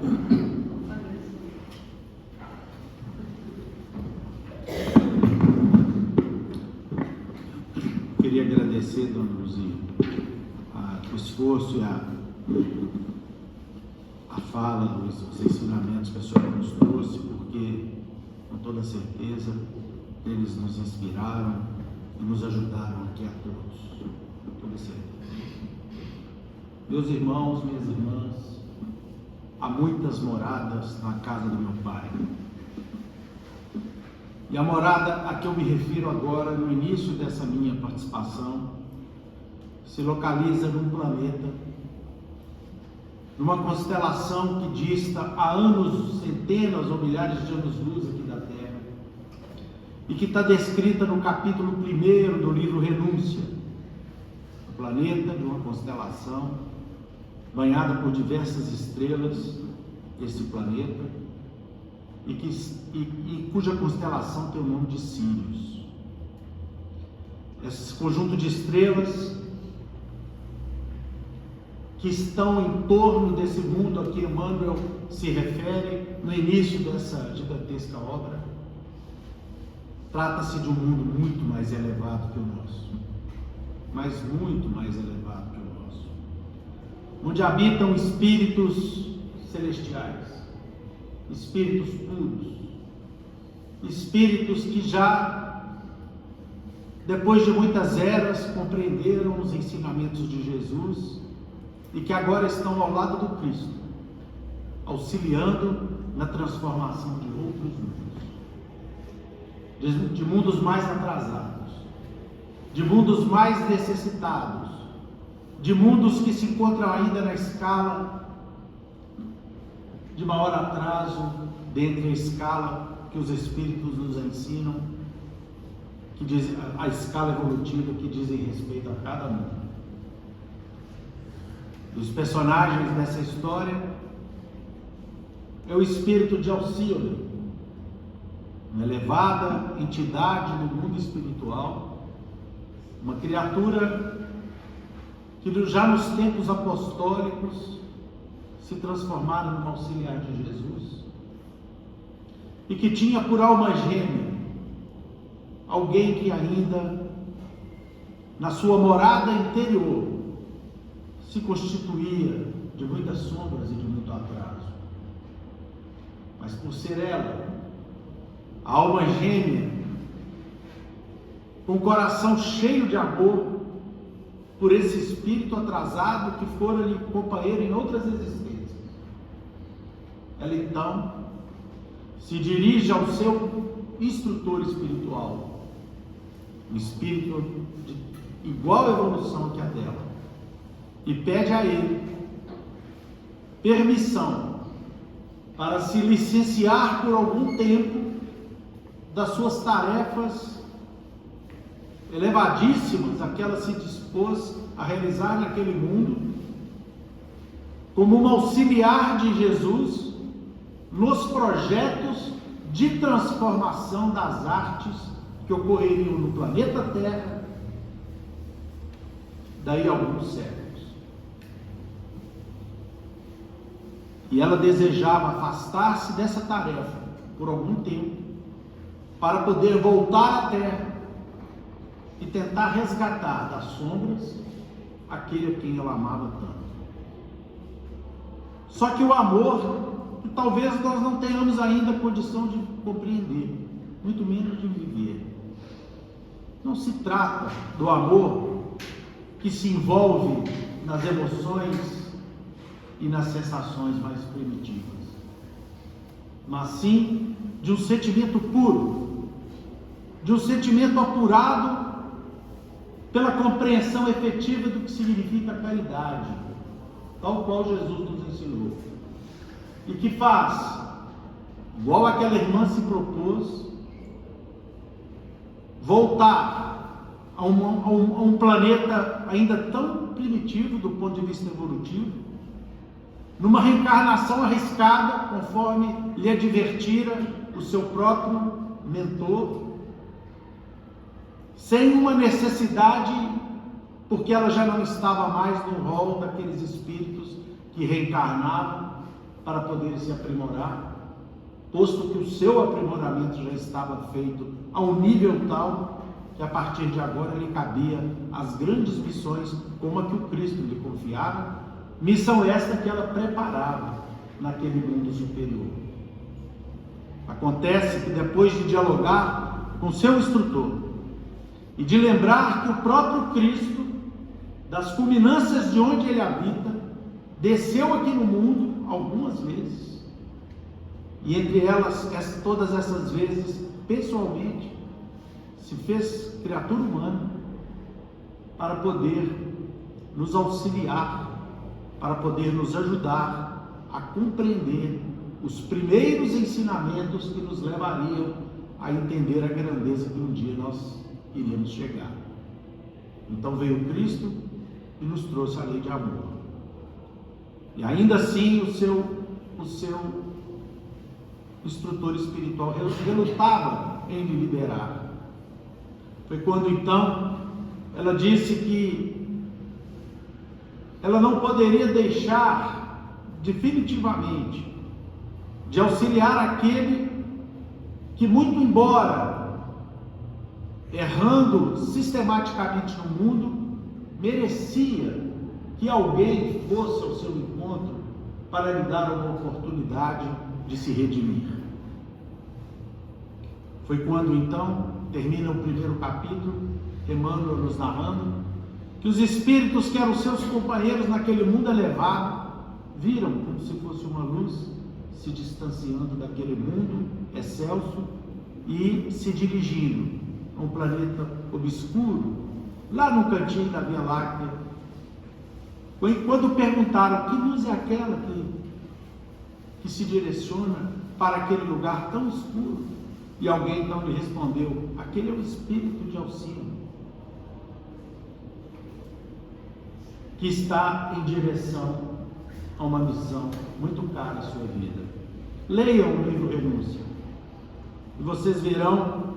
Queria agradecer, dona Luzia, o esforço e a fala, os ensinamentos que a senhora nos trouxe, porque, com toda certeza, eles nos inspiraram e nos ajudaram aqui a todos, com toda certeza. Meus irmãos, minhas irmãs, há muitas moradas na casa do meu Pai. E a morada a que eu me refiro agora, no início dessa minha participação, se localiza num planeta, numa constelação que dista há anos, centenas ou milhares de anos-luz aqui da Terra, e que está descrita no capítulo 1 do livro Renúncia. O planeta de uma constelação banhada por diversas estrelas, esse planeta, e cuja constelação tem o nome de Sírius. Esse conjunto de estrelas que estão em torno desse mundo a que Emmanuel se refere no início dessa gigantesca obra, trata-se de um mundo muito mais elevado que o nosso, mas muito mais elevado que o nosso, onde habitam espíritos celestiais, espíritos puros, espíritos que já, depois de muitas eras, compreenderam os ensinamentos de Jesus e que agora estão ao lado do Cristo, auxiliando na transformação de outros mundos, de mundos mais atrasados, de mundos mais necessitados, de mundos que se encontram ainda na escala de maior atraso, dentre a escala que os Espíritos nos ensinam, que diz, a escala evolutiva que dizem respeito a cada mundo. Os personagens dessa história é o espírito de Alcíone, uma elevada entidade no mundo espiritual, uma criatura que já nos tempos apostólicos se transformaram no auxiliar de Jesus e que tinha por alma gêmea alguém que ainda na sua morada interior se constituía de muitas sombras e de muito atraso, mas por ser ela a alma gêmea, com o coração cheio de amor por esse espírito atrasado que fora lhe companheiro em outras existências, ela então se dirige ao seu instrutor espiritual, um espírito de igual evolução que a dela, e pede a ele permissão para se licenciar por algum tempo das suas tarefas elevadíssimas a que ela se dispôs a realizar naquele mundo, como uma auxiliar de Jesus nos projetos de transformação das artes que ocorreriam no planeta Terra daí a alguns séculos. E ela desejava afastar-se dessa tarefa por algum tempo, para poder voltar à Terra e tentar resgatar das sombras aquele a quem ela amava tanto. Só que o amor, que talvez nós não tenhamos ainda condição de compreender, muito menos de viver. Não se trata do amor que se envolve nas emoções e nas sensações mais primitivas, mas sim de um sentimento puro, de um sentimento apurado pela compreensão efetiva do que significa a caridade, tal qual Jesus nos ensinou, e que faz, igual aquela irmã se propôs, voltar a um planeta ainda tão primitivo do ponto de vista evolutivo, numa reencarnação arriscada, conforme lhe advertira o seu próprio mentor, sem uma necessidade, porque ela já não estava mais no rol daqueles espíritos que reencarnavam para poder se aprimorar, posto que o seu aprimoramento já estava feito a um nível tal que a partir de agora lhe cabia as grandes missões como a que o Cristo lhe confiava, missão esta que ela preparava naquele mundo superior. Acontece que depois de dialogar com seu instrutor e de lembrar que o próprio Cristo, das culminâncias de onde ele habita, desceu aqui no mundo algumas vezes, e entre elas, todas essas vezes, pessoalmente, se fez criatura humana para poder nos auxiliar, para poder nos ajudar a compreender os primeiros ensinamentos que nos levariam a entender a grandeza que um dia nós iríamos chegar. Então veio Cristo e nos trouxe a lei de amor. E ainda assim o seu instrutor espiritual relutava em lhe liberar. Foi quando então ela disse que ela não poderia deixar definitivamente de auxiliar aquele que, muito embora errando sistematicamente no mundo, merecia que alguém fosse ao seu encontro para lhe dar uma oportunidade de se redimir. Foi quando então termina o primeiro capítulo, Emmanuel nos narrando que os espíritos que eram seus companheiros naquele mundo elevado viram como se fosse uma luz se distanciando daquele mundo excelso e se dirigindo a um planeta obscuro, lá no cantinho da Via Láctea. Quando perguntaram que luz é aquela que se direciona para aquele lugar tão escuro, e alguém então lhe respondeu: aquele é o espírito de auxílio que está em direção a uma missão muito cara à sua vida. Leiam o livro Renúncia e vocês verão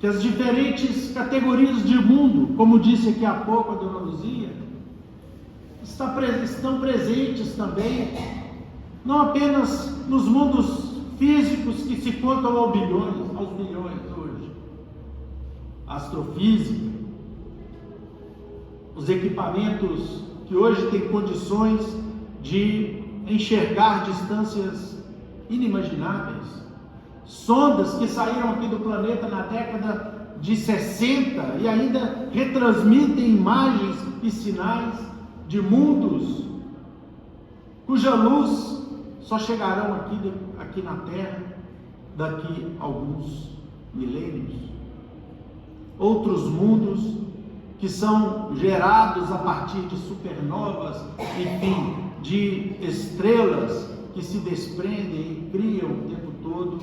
que as diferentes categorias de mundo, como disse aqui há pouco a Dona Luzia, estão presentes também, não apenas nos mundos físicos que se contam aos bilhões hoje, a astrofísica, os equipamentos que hoje têm condições de enxergar distâncias inimagináveis, sondas que saíram aqui do planeta na década de 60 e ainda retransmitem imagens e sinais de mundos cuja luz só chegarão aqui na Terra daqui a alguns milênios. Outros mundos que são gerados a partir de supernovas, enfim, de estrelas que se desprendem e criam o tempo todo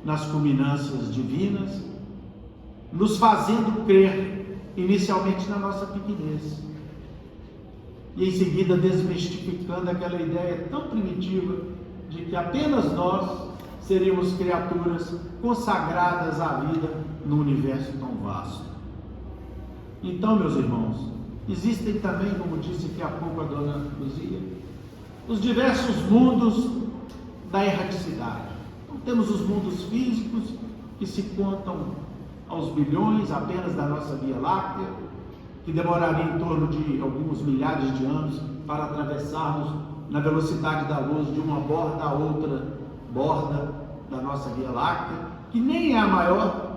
nas culminâncias divinas, nos fazendo crer inicialmente na nossa pequenez, e em seguida desmistificando aquela ideia tão primitiva de que apenas nós seríamos criaturas consagradas à vida num universo tão vasto. Então, meus irmãos, existem também, como disse aqui há pouco a dona Luzia, os diversos mundos da erraticidade. Então, temos os mundos físicos, que se contam aos bilhões apenas da nossa Via Láctea, que demoraria em torno de alguns milhares de anos para atravessarmos na velocidade da luz de uma borda a outra borda da nossa Via Láctea, que nem é a maior.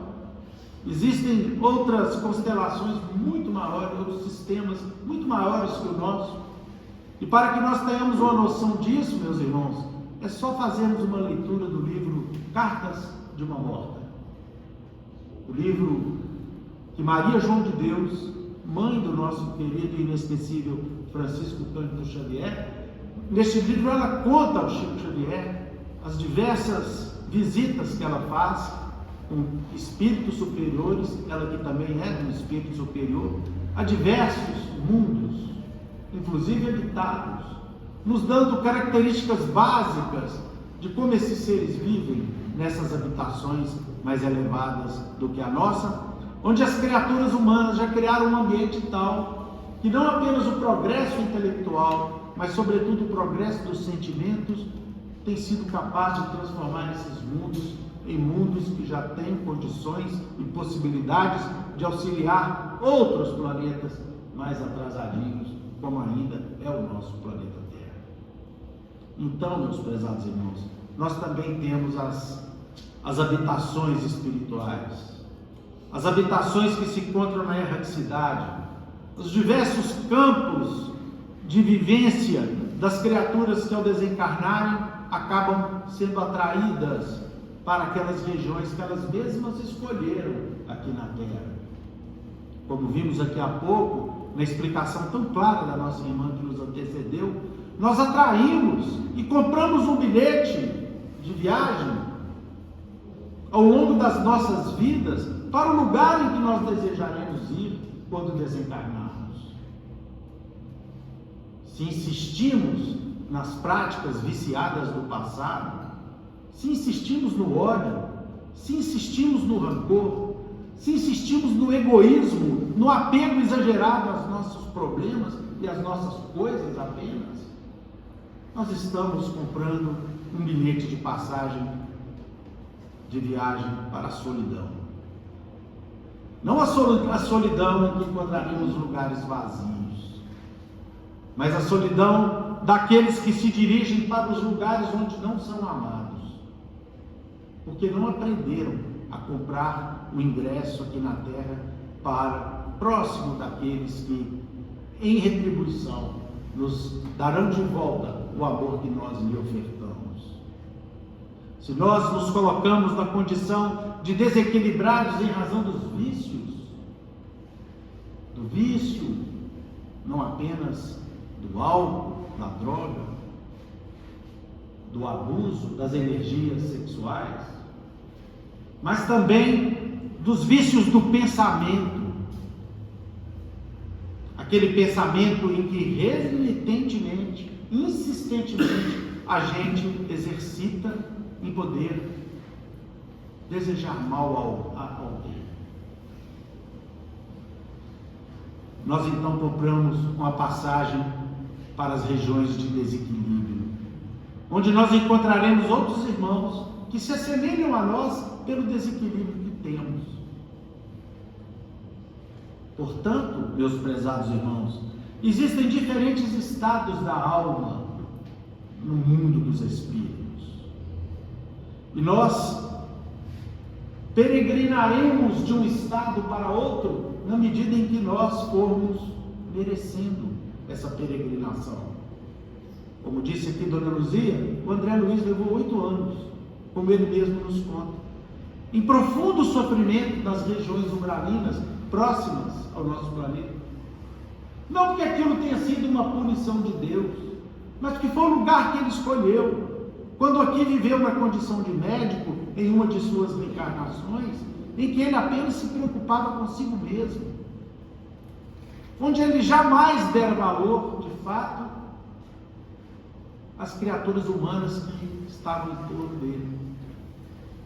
Existem outras constelações muito maiores, outros sistemas muito maiores que o nosso. E para que nós tenhamos uma noção disso, meus irmãos, é só fazermos uma leitura do livro Cartas de uma Morta. O livro que Maria João de Deus, mãe do nosso querido e inesquecível Francisco Cândido Xavier, neste livro ela conta ao Chico Xavier as diversas visitas que ela faz com espíritos superiores, ela que também é um espírito superior, a diversos mundos, inclusive habitados, nos dando características básicas de como esses seres vivem nessas habitações mais elevadas do que a nossa, onde as criaturas humanas já criaram um ambiente tal que não apenas o progresso intelectual, mas sobretudo o progresso dos sentimentos tem sido capaz de transformar esses mundos em mundos que já têm condições e possibilidades de auxiliar outros planetas mais atrasadinhos, como ainda é o nosso planeta Terra. Então, meus prezados irmãos, nós também temos as habitações espirituais, as habitações que se encontram na erraticidade, os diversos campos de vivência das criaturas que ao desencarnarem acabam sendo atraídas para aquelas regiões que elas mesmas escolheram aqui na Terra. Como vimos aqui há pouco, na explicação tão clara da nossa irmã que nos antecedeu, nós atraímos e compramos um bilhete de viagem ao longo das nossas vidas para o lugar em que nós desejaremos ir quando desencarnarmos. Se insistimos nas práticas viciadas do passado, se insistimos no ódio, se insistimos no rancor, se insistimos no egoísmo, no apego exagerado aos nossos problemas e às nossas coisas apenas, nós estamos comprando um bilhete de passagem de viagem para a solidão. Não a solidão em que encontraremos lugares vazios, mas a solidão daqueles que se dirigem para os lugares onde não são amados, porque não aprenderam a comprar o ingresso aqui na Terra para próximo daqueles que, em retribuição, nos darão de volta o amor que nós lhe ofertamos. Se nós nos colocamos na condição de desequilibrados em razão dos vícios, do vício, não apenas do álcool, da droga, do abuso das energias sexuais, mas também dos vícios do pensamento, aquele pensamento em que renitentemente, insistentemente, a gente exercita em poder desejar mal a alguém. Nós então compramos uma passagem para as regiões de desequilíbrio, onde nós encontraremos outros irmãos que se assemelham a nós pelo desequilíbrio que temos. Portanto, meus prezados irmãos, existem diferentes estados da alma no mundo dos espíritos. E nós peregrinaremos de um estado para outro na medida em que nós formos merecendo essa peregrinação. Como disse aqui Dona Luzia, o André Luiz levou 8 anos, como ele mesmo nos conta, em profundo sofrimento das regiões umbralinas próximas ao nosso planeta. Não porque aquilo tenha sido uma punição de Deus, mas porque foi o lugar que ele escolheu. Quando aqui viveu na condição de médico, em uma de suas reencarnações, em que ele apenas se preocupava consigo mesmo. onde ele jamais dera valor, de fato, às criaturas humanas que estavam em torno dele.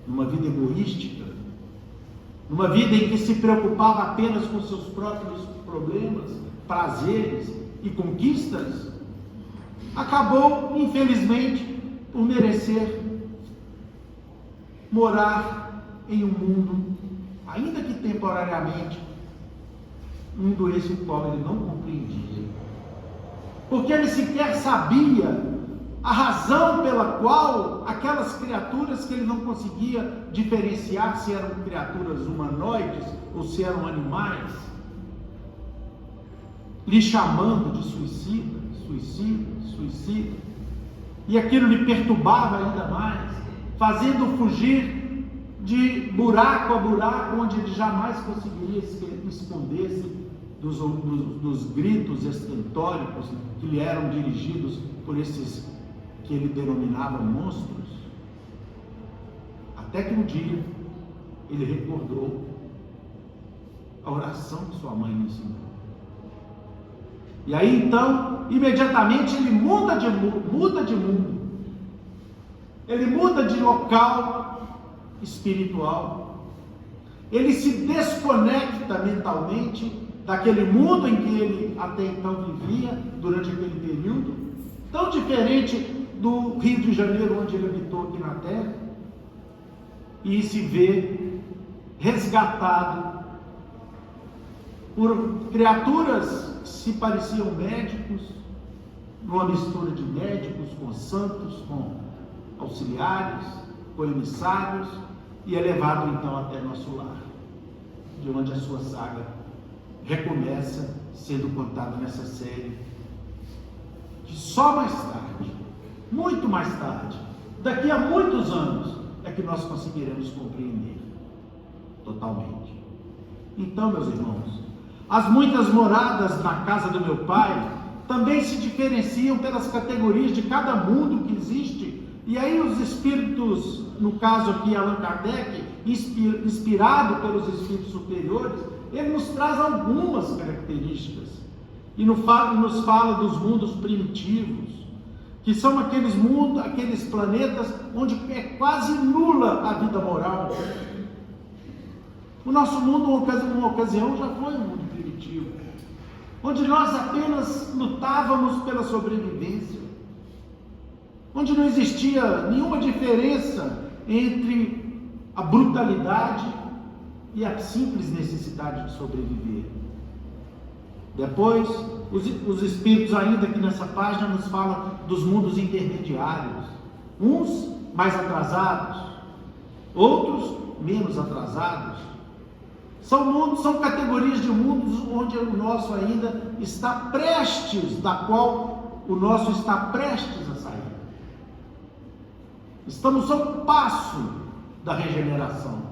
Numa vida egoística, numa vida em que se preocupava apenas com seus próprios problemas, prazeres e conquistas, acabou, infelizmente, por merecer morar em um mundo, ainda que temporariamente, um mundo esse o qual ele não compreendia, porque ele sequer sabia a razão pela qual aquelas criaturas que ele não conseguia diferenciar se eram criaturas humanoides ou se eram animais, lhe chamando de suicida, e aquilo lhe perturbava ainda mais, fazendo fugir de buraco a buraco, onde ele jamais conseguiria esconder-se dos gritos estentóricos que lhe eram dirigidos por esses que ele denominava monstros. Até que um dia ele recordou a oração que sua mãe lhe ensinou. E aí então, imediatamente ele muda de mundo. Ele muda de local espiritual. Ele se desconecta mentalmente daquele mundo em que ele até então vivia durante aquele período, tão diferente do Rio de Janeiro, onde ele habitou aqui na Terra, e se vê resgatado por criaturas que se pareciam médicos, numa mistura de médicos com santos, com auxiliares, com emissários, e é levado então até nosso lar, de onde a sua saga recomeça, sendo contada nessa série, que só mais tarde, muito mais tarde, daqui a muitos anos, é que nós conseguiremos compreender totalmente. Então, meus irmãos, as muitas moradas na casa do meu pai também se diferenciam pelas categorias de cada mundo que existe. E aí os espíritos, no caso aqui Allan Kardec, inspirado pelos espíritos superiores, ele nos traz algumas características e nos fala dos mundos primitivos, que são aqueles mundos, aqueles planetas onde é quase nula a vida moral. O nosso mundo, uma ocasião, já foi um mundo primitivo, onde nós apenas lutávamos pela sobrevivência, onde não existia nenhuma diferença entre a brutalidade e a simples necessidade de sobreviver. Depois, os espíritos ainda aqui nessa página nos falam dos mundos intermediários, uns mais atrasados, outros menos atrasados. São categorias de mundos onde o nosso ainda está prestes, da qual o nosso está prestes a sair. Estamos a um passo da regeneração.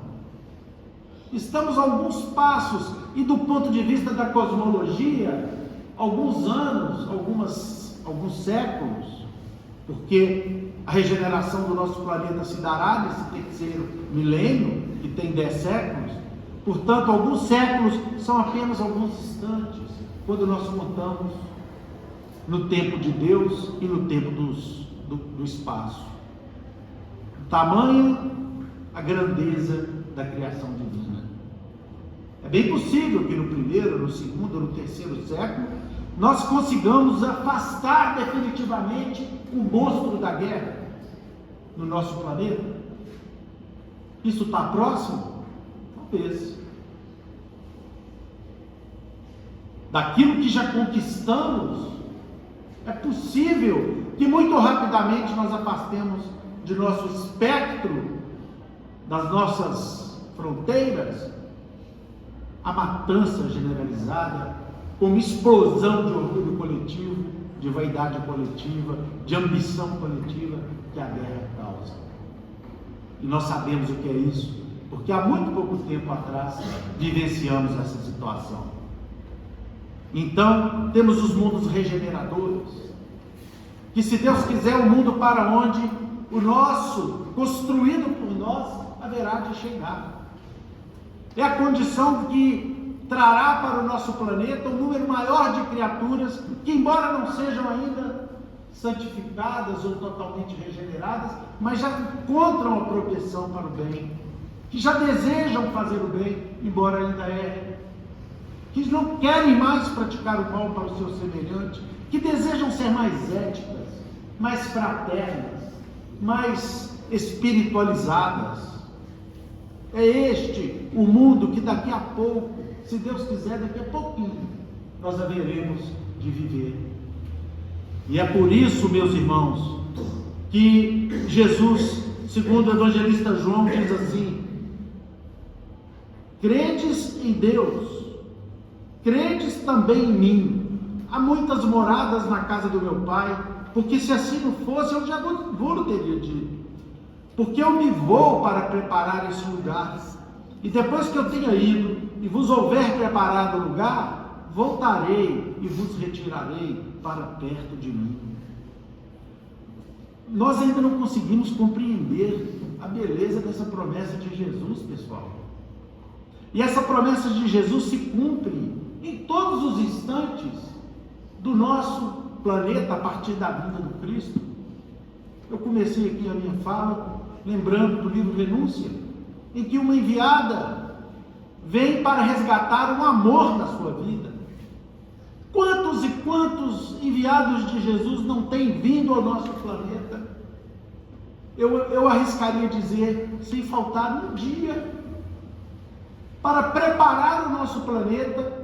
Estamos a alguns passos, e do ponto de vista da cosmologia, alguns anos, alguns séculos, porque a regeneração do nosso planeta se dará nesse terceiro milênio, que tem 10 séculos, portanto, alguns séculos são apenas alguns instantes, quando nós contamos no tempo de Deus e no tempo do espaço. Tamanho a grandeza da criação divina. É bem possível que no primeiro, no segundo, no terceiro século, nós consigamos afastar definitivamente o monstro da guerra no nosso planeta. Isso está próximo? Talvez. Daquilo que já conquistamos, é possível que muito rapidamente nós afastemos de nosso espectro, das nossas fronteiras, a matança generalizada, como explosão de orgulho coletivo, de vaidade coletiva, de ambição coletiva que a guerra causa. E nós sabemos o que é isso, porque há muito pouco tempo atrás vivenciamos essa situação. Então, temos os mundos regeneradores, que, se Deus quiser, o mundo para onde o nosso, construído por nós, haverá de chegar. É a condição que trará para o nosso planeta um número maior de criaturas que, embora não sejam ainda santificadas ou totalmente regeneradas, mas já encontram a propensão para o bem, que já desejam fazer o bem, embora ainda errem, que não querem mais praticar o mal para o seu semelhante, que desejam ser mais éticas, mais fraternas, mais espiritualizadas. É este o mundo que daqui a pouco, se Deus quiser, daqui a pouquinho, nós haveremos de viver. E é por isso, meus irmãos, que Jesus, segundo o evangelista João, diz assim: credes em Deus, credes também em mim. Há muitas moradas na casa do meu Pai, porque se assim não fosse, eu já vou teria dito. Porque eu me vou para preparar esse lugar, e depois que eu tenha ido e vos houver preparado o lugar, voltarei e vos retirarei para perto de mim. Nós ainda não conseguimos compreender a beleza dessa promessa de Jesus, pessoal. E essa promessa de Jesus se cumpre em todos os instantes do nosso planeta a partir da vinda do Cristo. Eu comecei aqui a minha fala lembrando do livro Renúncia, em que uma enviada vem para resgatar um amor na sua vida. Quantos e quantos enviados de Jesus não têm vindo ao nosso planeta? Eu arriscaria dizer, sem faltar um dia, para preparar o nosso planeta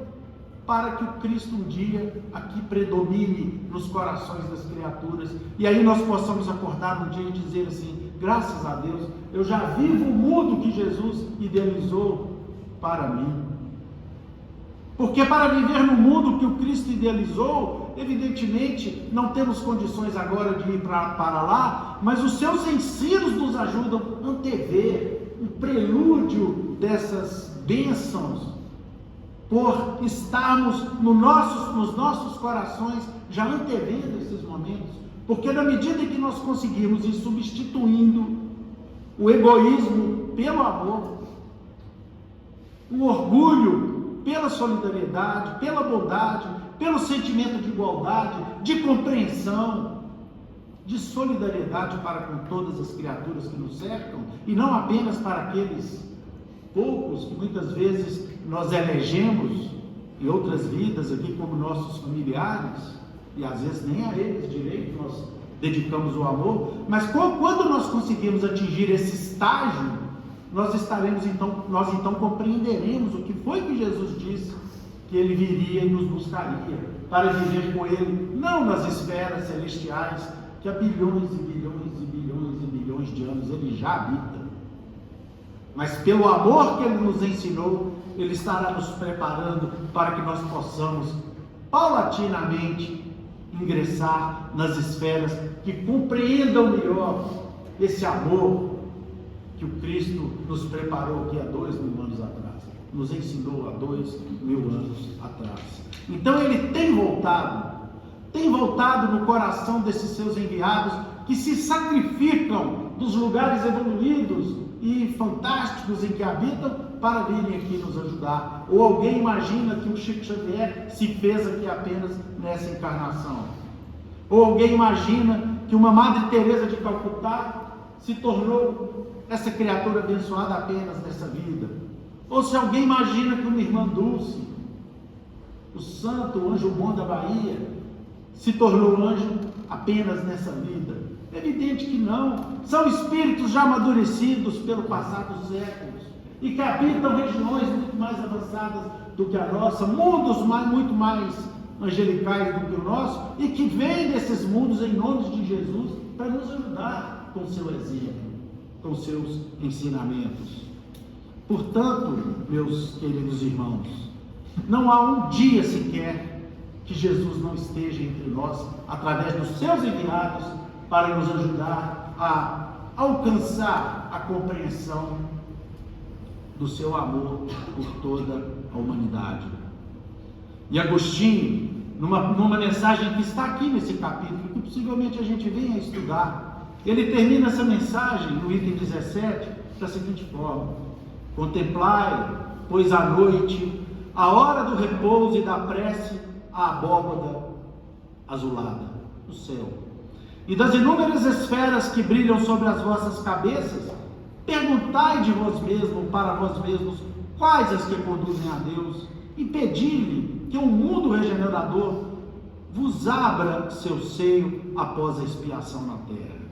para que o Cristo um dia aqui predomine nos corações das criaturas, e aí nós possamos acordar um dia e dizer assim: graças a Deus, eu já vivo o mundo que Jesus idealizou para mim. Porque para viver no mundo que o Cristo idealizou, evidentemente não temos condições agora de ir para lá, mas os seus ensinos nos ajudam a antever um prelúdio dessas bênçãos, por estarmos nos nossos corações já antevendo esses momentos. Porque na medida em que nós conseguirmos ir substituindo o egoísmo pelo amor, o orgulho pela solidariedade, pela bondade, pelo sentimento de igualdade, de compreensão, de solidariedade para com todas as criaturas que nos cercam, e não apenas para aqueles poucos que muitas vezes nós elegemos em outras vidas aqui como nossos familiares, e às vezes nem a eles direito nós dedicamos o amor, mas quando nós conseguirmos atingir esse estágio, nós então compreenderemos o que foi que Jesus disse que ele viria e nos buscaria para viver com ele, não nas esferas celestiais que há bilhões e bilhões e bilhões e bilhões de anos ele já habita, mas pelo amor que ele nos ensinou, ele estará nos preparando para que nós possamos paulatinamente ingressar nas esferas que compreendam melhor esse amor que o Cristo nos preparou aqui há 2000 anos atrás, nos ensinou há 2000 anos atrás. Então ele tem voltado no coração desses seus enviados que se sacrificam dos lugares evoluídos e fantásticos em que habitam para virem aqui nos ajudar. Ou alguém imagina que o Chico Xavier se fez aqui apenas nessa encarnação? Ou alguém imagina que uma Madre Teresa de Calcutá se tornou essa criatura abençoada apenas nessa vida? Ou se alguém imagina que uma irmã Dulce, o santo, o anjo bom da Bahia, se tornou anjo apenas nessa vida? É evidente que não. São espíritos já amadurecidos pelo passar dos séculos e que habitam regiões muito mais avançadas do que a nossa, mundos muito mais angelicais do que o nosso, e que vêm desses mundos em nome de Jesus para nos ajudar com seu exemplo, com seus ensinamentos. Portanto, meus queridos irmãos, não há um dia sequer que Jesus não esteja entre nós, através dos seus enviados, para nos ajudar a alcançar a compreensão do seu amor por toda a humanidade. E Agostinho, numa mensagem que está aqui nesse capítulo, que possivelmente a gente venha estudar, ele termina essa mensagem no item 17 da seguinte forma: contemplai, pois à noite, a hora do repouso e da prece, a abóbada azulada, o céu. E das inúmeras esferas que brilham sobre as vossas cabeças, perguntai de vós mesmos, para vós mesmos, quais as que conduzem a Deus, e pedi-lhe que o mundo regenerador vos abra seu seio após a expiação na terra.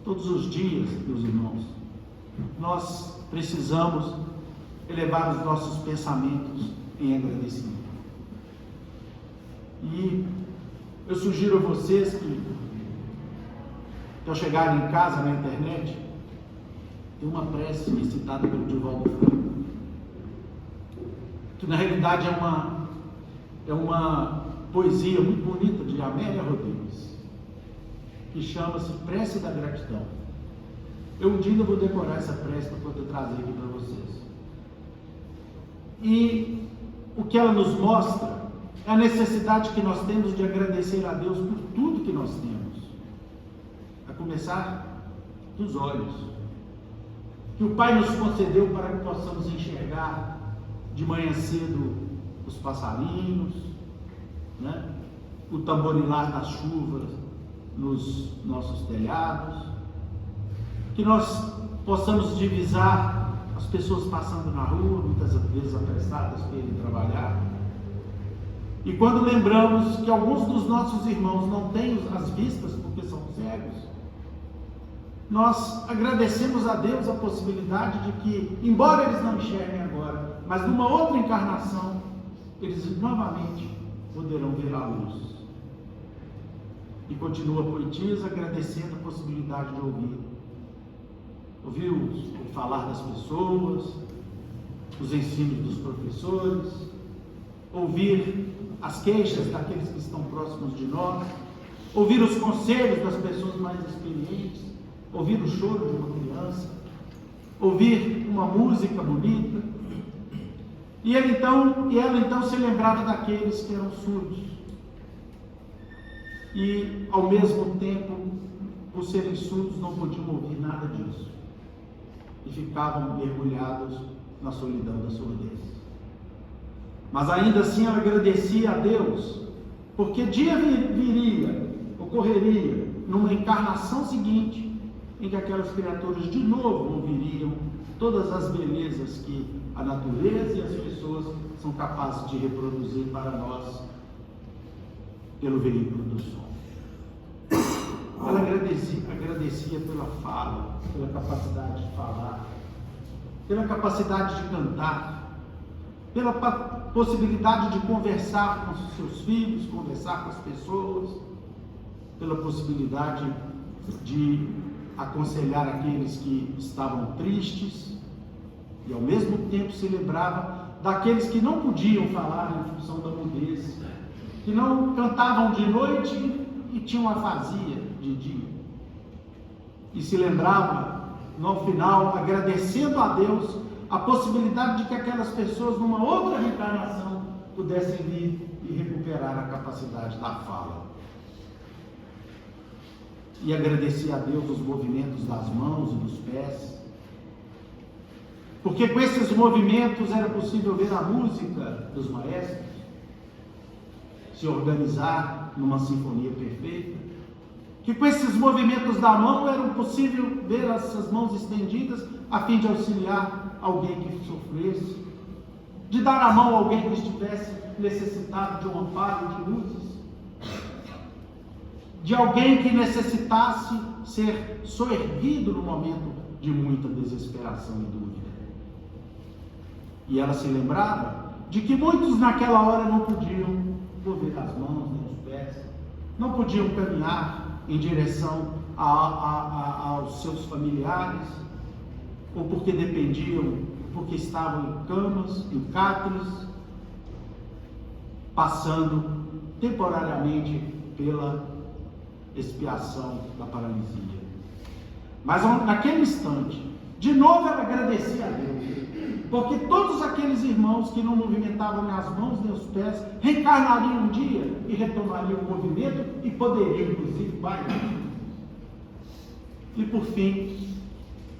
Todos os dias, meus irmãos, nós precisamos elevar os nossos pensamentos em agradecimento. E eu sugiro a vocês que, ao chegarem em casa na internet, tem uma prece recitada pelo Divaldo Franco, que na realidade é uma poesia muito bonita de Amélia Rodrigues, que chama-se Prece da Gratidão. Eu um dia ainda vou decorar essa prece para poder trazer aqui para vocês. E o que ela nos mostra é a necessidade que nós temos de agradecer a Deus por tudo que nós temos, a começar dos olhos, que o Pai nos concedeu para que possamos enxergar de manhã cedo os passarinhos, né? O tamborilar das chuvas nos nossos telhados, que nós possamos divisar as pessoas passando na rua, muitas vezes apressadas para irem trabalhar. E quando lembramos que alguns dos nossos irmãos não têm as vistas porque são cegos, nós agradecemos a Deus a possibilidade de que, embora eles não enxerguem agora, mas numa outra encarnação, eles novamente poderão ver a luz. E continua a poetisa agradecendo a possibilidade de ouvir o falar das pessoas, os ensinos dos professores, ouvir as queixas daqueles que estão próximos de nós, ouvir os conselhos das pessoas mais experientes, ouvir o choro de uma criança, ouvir uma música bonita. E ela então se lembrava daqueles que eram surdos. E ao mesmo tempo, por serem surdos, não podiam ouvir nada disso. E ficavam mergulhados na solidão da surdez. Mas ainda assim ela agradecia a Deus, porque dia ocorreria numa encarnação seguinte, em que aquelas criaturas de novo ouviriam todas as belezas que a natureza e as pessoas são capazes de reproduzir para nós pelo veículo do som. Ela agradecia pela fala, pela capacidade de falar, pela capacidade de cantar, pela possibilidade de conversar com os seus filhos, conversar com as pessoas, pela possibilidade de aconselhar aqueles que estavam tristes, e ao mesmo tempo se lembrava daqueles que não podiam falar em função da mudez, que não cantavam de noite e tinham afasia de dia. E se lembrava, no final, agradecendo a Deus a possibilidade de que aquelas pessoas, numa outra reencarnação, pudessem vir e recuperar a capacidade da fala. E agradecia a Deus os movimentos das mãos e dos pés, porque com esses movimentos era possível ver a música dos maestros se organizar numa sinfonia perfeita, que com esses movimentos da mão era possível ver essas mãos estendidas a fim de auxiliar alguém que sofresse, de dar a mão a alguém que estivesse necessitado de um amparo de luzes, de alguém que necessitasse ser soerguido no momento de muita desesperação e dúvida. E ela se lembrava de que muitos naquela hora não podiam mover as mãos nem os pés, não podiam caminhar em direção aos seus familiares, ou porque dependiam, porque estavam em camas, em cátaros, passando temporariamente pela expiação da paralisia. Mas naquele instante, de novo ela agradecia a Deus, porque todos aqueles irmãos que não movimentavam nem as mãos nem os pés, reencarnariam um dia e retomariam o movimento e poderiam, inclusive, bailar. E por fim,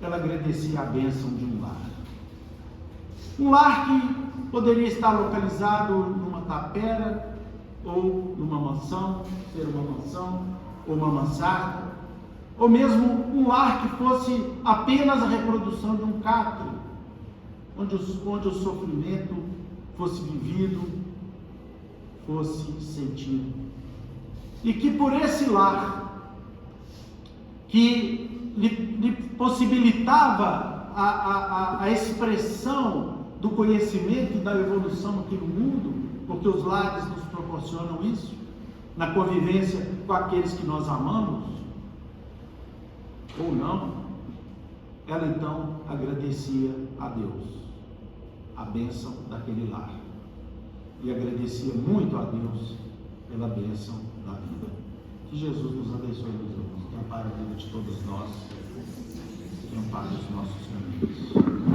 ela agradecia a bênção de um lar. Um lar que poderia estar localizado numa tapera, ou numa mansão, ser uma mansão, ou uma mansarda, ou mesmo um lar que fosse apenas a reprodução de um catre, onde o sofrimento fosse vivido, fosse sentido. E que por esse lar, que lhe possibilitava a expressão do conhecimento e da evolução aqui no mundo, porque os lares nos proporcionam isso, na convivência com aqueles que nós amamos, ou não, ela então agradecia a Deus a bênção daquele lar, e agradecia muito a Deus pela bênção da vida. Que Jesus nos abençoe, meus irmãos, que ampare a vida de todos nós, que ampare os nossos caminhos.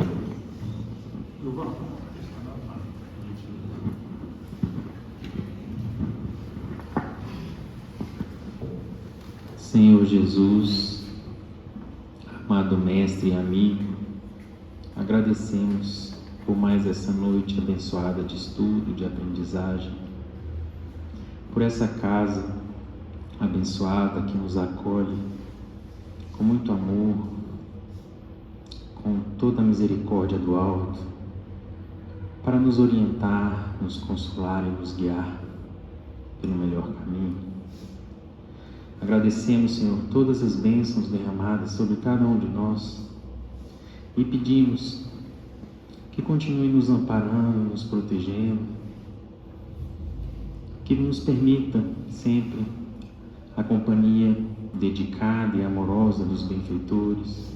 Senhor Jesus, amado Mestre e amigo, agradecemos por mais essa noite abençoada de estudo, de aprendizagem, por essa casa abençoada que nos acolhe com muito amor, com toda a misericórdia do alto, para nos orientar, nos consolar e nos guiar pelo melhor caminho. Agradecemos, Senhor, todas as bênçãos derramadas sobre cada um de nós e pedimos que continue nos amparando, nos protegendo, que nos permita sempre a companhia dedicada e amorosa dos benfeitores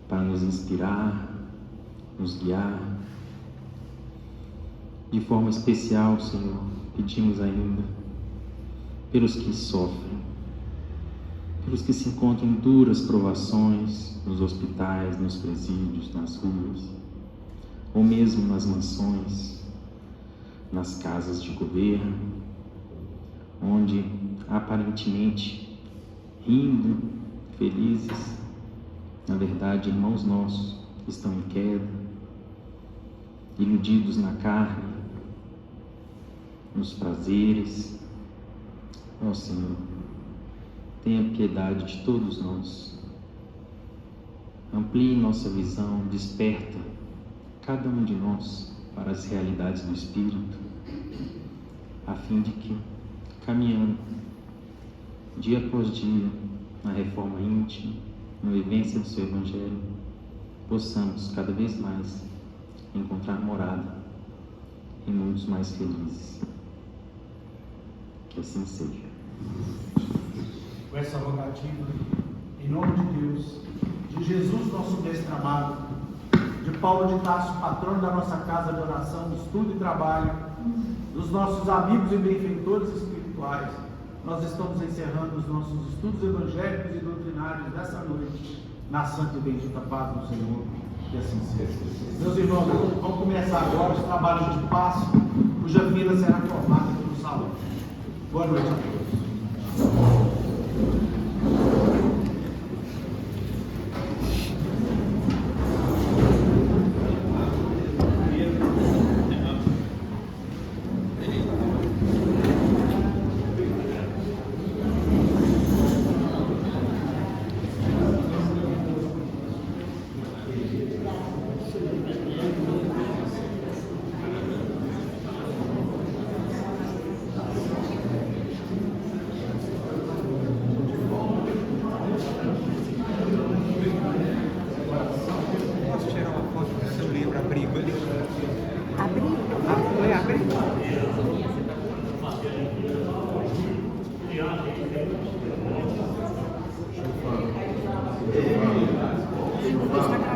para nos inspirar, nos guiar. De forma especial, Senhor, pedimos ainda pelos que sofrem, pelos que se encontram em duras provações nos hospitais, nos presídios, nas ruas, ou mesmo nas mansões, nas casas de governo, onde aparentemente rindo, felizes, na verdade, irmãos nossos estão em queda, iludidos na carne, nos prazeres. Ó Senhor, tenha piedade de todos nós, amplie nossa visão, desperta cada um de nós para as realidades do Espírito, a fim de que, caminhando dia após dia na reforma íntima, na vivência do seu Evangelho, possamos cada vez mais encontrar morada em mundos mais felizes. Que assim seja. Com essa rogativa, em nome de Deus, de Jesus, nosso mestre amado, de Paulo de Tarso, patrono da nossa casa de oração, estudo e trabalho, dos nossos amigos e benfeitores espirituais, nós estamos encerrando os nossos estudos evangélicos e doutrinários dessa noite, na santa e bendita paz do Senhor, que assim seja. Meus irmãos, vamos começar agora os trabalhos de passo, cuja fila será formada aqui no salão. Boa noite a todos. Está